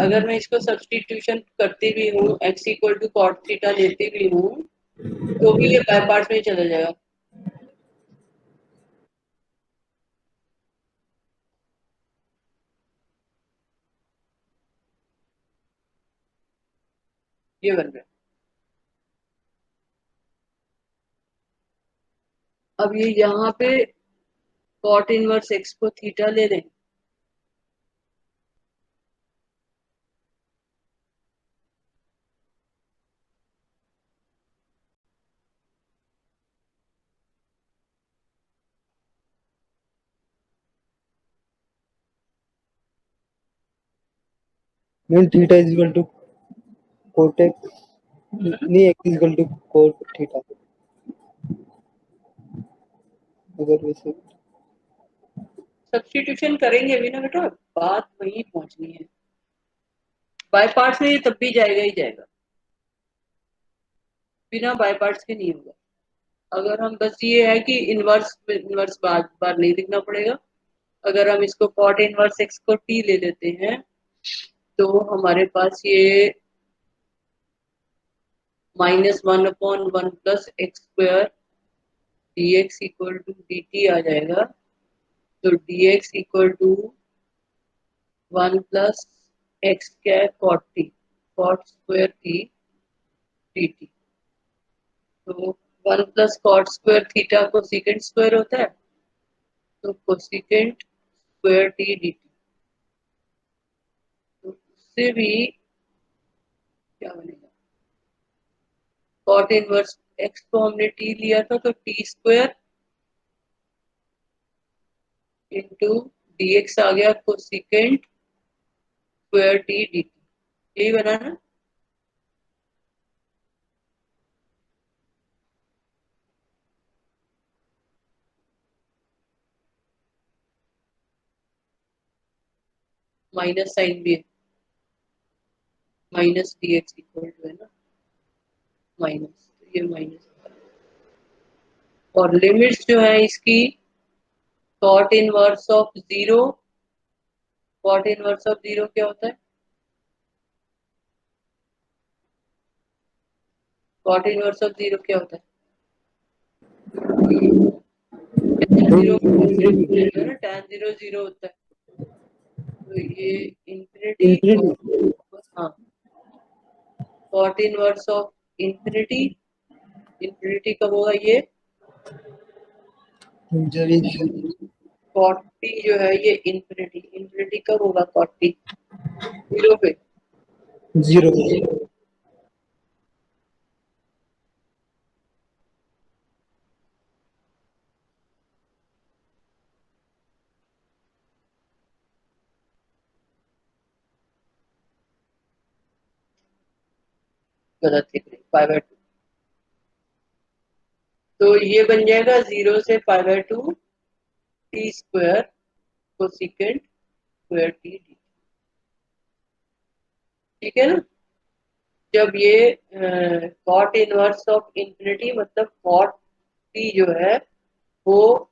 अगर मैं इसको सब्स्टिट्यूशन करती भी हूँ, x equal to cot theta लेती भी हूँ, तो भी ये बाय पार्ट में ही चला जाएगा। ये बन रहा है। अब ये यहाँ पे कॉट इनवर्स एक्स को थीटा ले लें, ma'am theta is equal to cot x, नहीं x is equal to cot theta, अगर वैसे सब्स्टिट्यूशन करेंगे भी ना बेटा, बात वही पहुंचनी है। बाय पार्ट्स में ये तब भी जाएगा ही जाएगा, बिना बाय पार्ट्स के नहीं होगा। अगर हम बस ये है कि इनवर्स इनवर्स बार बार नहीं लिखना पड़ेगा। अगर हम इसको कॉट इनवर्स एक्स को टी ले लेते हैं तो हमारे पास ये -1/1 plus x square d x equal to D t आ जाएगा। तो d x equal to 1 plus x क्या है, cot t, cot square t d T. तो 1 प्लस कॉट स्क्वायर थीटा को सीकेंट स्क्वायर होता है, तो cosecant square t d T. तो उससे भी क्या बनेगा, कॉट इनवर्स एक्स को हमने टी लिया था तो t square into d x आ गया cosecant square t d t, यही बना ना। माइनस साइन भी है, minus d x equal to है ना माइनस, तो ये माइनस। और लिमिट्स जो है इसकी cot inverse of zero, cot inverse of zero क्या होता है, कॉट इनवर्स ऑफ जीरो क्या होता है, tan जीरो है ना, tan जीरो जीरो होता है, तो ये इंफिनिटी, इंफिनिटी, हाँ cot inverse of infinity, infinity कब होगा ये, जब ये कॉट टी जो है ये इंफिनिटी, इंफिनिटी कब होगा कॉट टी, जीरो पे। जीरो, गलत लिख रहे, पाई बाय टू। तो ये बन जाएगा 0 से pi by two t square cosecant square t d, ठीक है ना। जब ये कॉट इनवर्स ऑफ इंफिनिटी मतलब कॉट टी जो है वो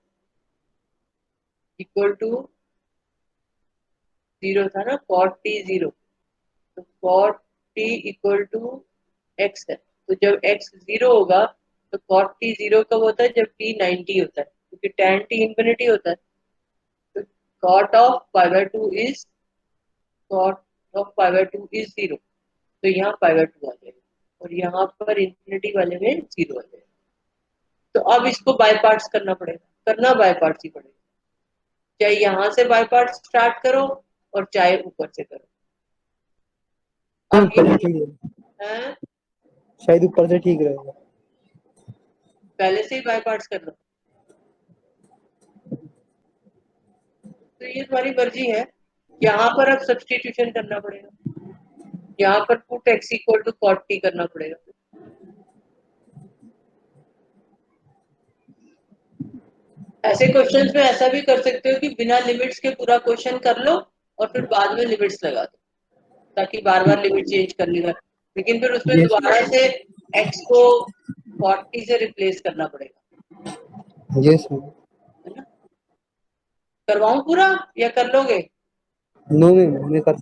इक्वल टू जीरो था ना, कॉट टी जीरो, तो cot t equal to x है। तो जब एक्स जीरो होगा तो कॉट टी जीरो कब होता है, जब टी 90 होता है, क्योंकि tan टी इंफिनिटी होता है। तो cot of pi by two is, cot of pi by two is zero, तो यहाँ पाई बाय टू आ जाएगा और यहाँ पर इंफिनिटी वाले में जीरो आ जाएगा। तो अब इसको बाय पार्ट्स करना पड़ेगा, करना बाय पार्ट्स ही पड़ेगा, चाहे यहाँ से बाय पार्ट्स स्टार्ट करो और चाहे ऊपर से करो। अब ऊपर से ये ठीक है, है, शायद ऊपर से ठीक रहेगा। पहले से ही बाय पार्ट्स कर लो, तो ये तुम्हारी मर्जी है। यहाँ पर अब सब्स्टिट्यूशन करना पड़ेगा, यहाँ पर put x equal to cot t करना पड़ेगा। ऐसे क्वेश्चंस में ऐसा भी कर सकते हो कि बिना लिमिट्स के पूरा क्वेश्चन कर लो और फिर बाद में लिमिट्स लगा दो, ताकि बार बार लिमिट चेंज करने का, लेकिन फिर उसमें यस दोबारा से एक्स को 40 से रिप्लेस करना पड़ेगा, यस, है ना। करवाऊं पूरा या कर लोगे, नो मैम मैं कर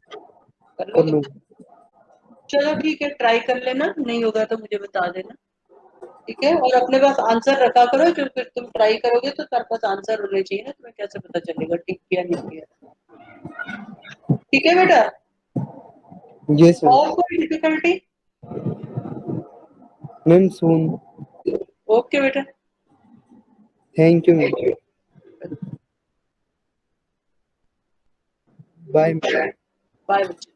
कर लोगे, लूँगा। चलो ठीक है, ट्राई कर लेना, नहीं होगा तो मुझे बता देना, ठीक है। और अपने पास आंसर रखा करो, जो फिर तुम ट्राई करोगे तो तुम्हारे पास आंसर होने चाहिए ना, तुम्हें कैसे पता चलेगा ठीक किया नहीं किया, ठीक है बेटा। यस मैम, और कोई डिफिकल्टी, मैम सून, ओके बेटा, thank you ma'am, bye. Bye बच्चे।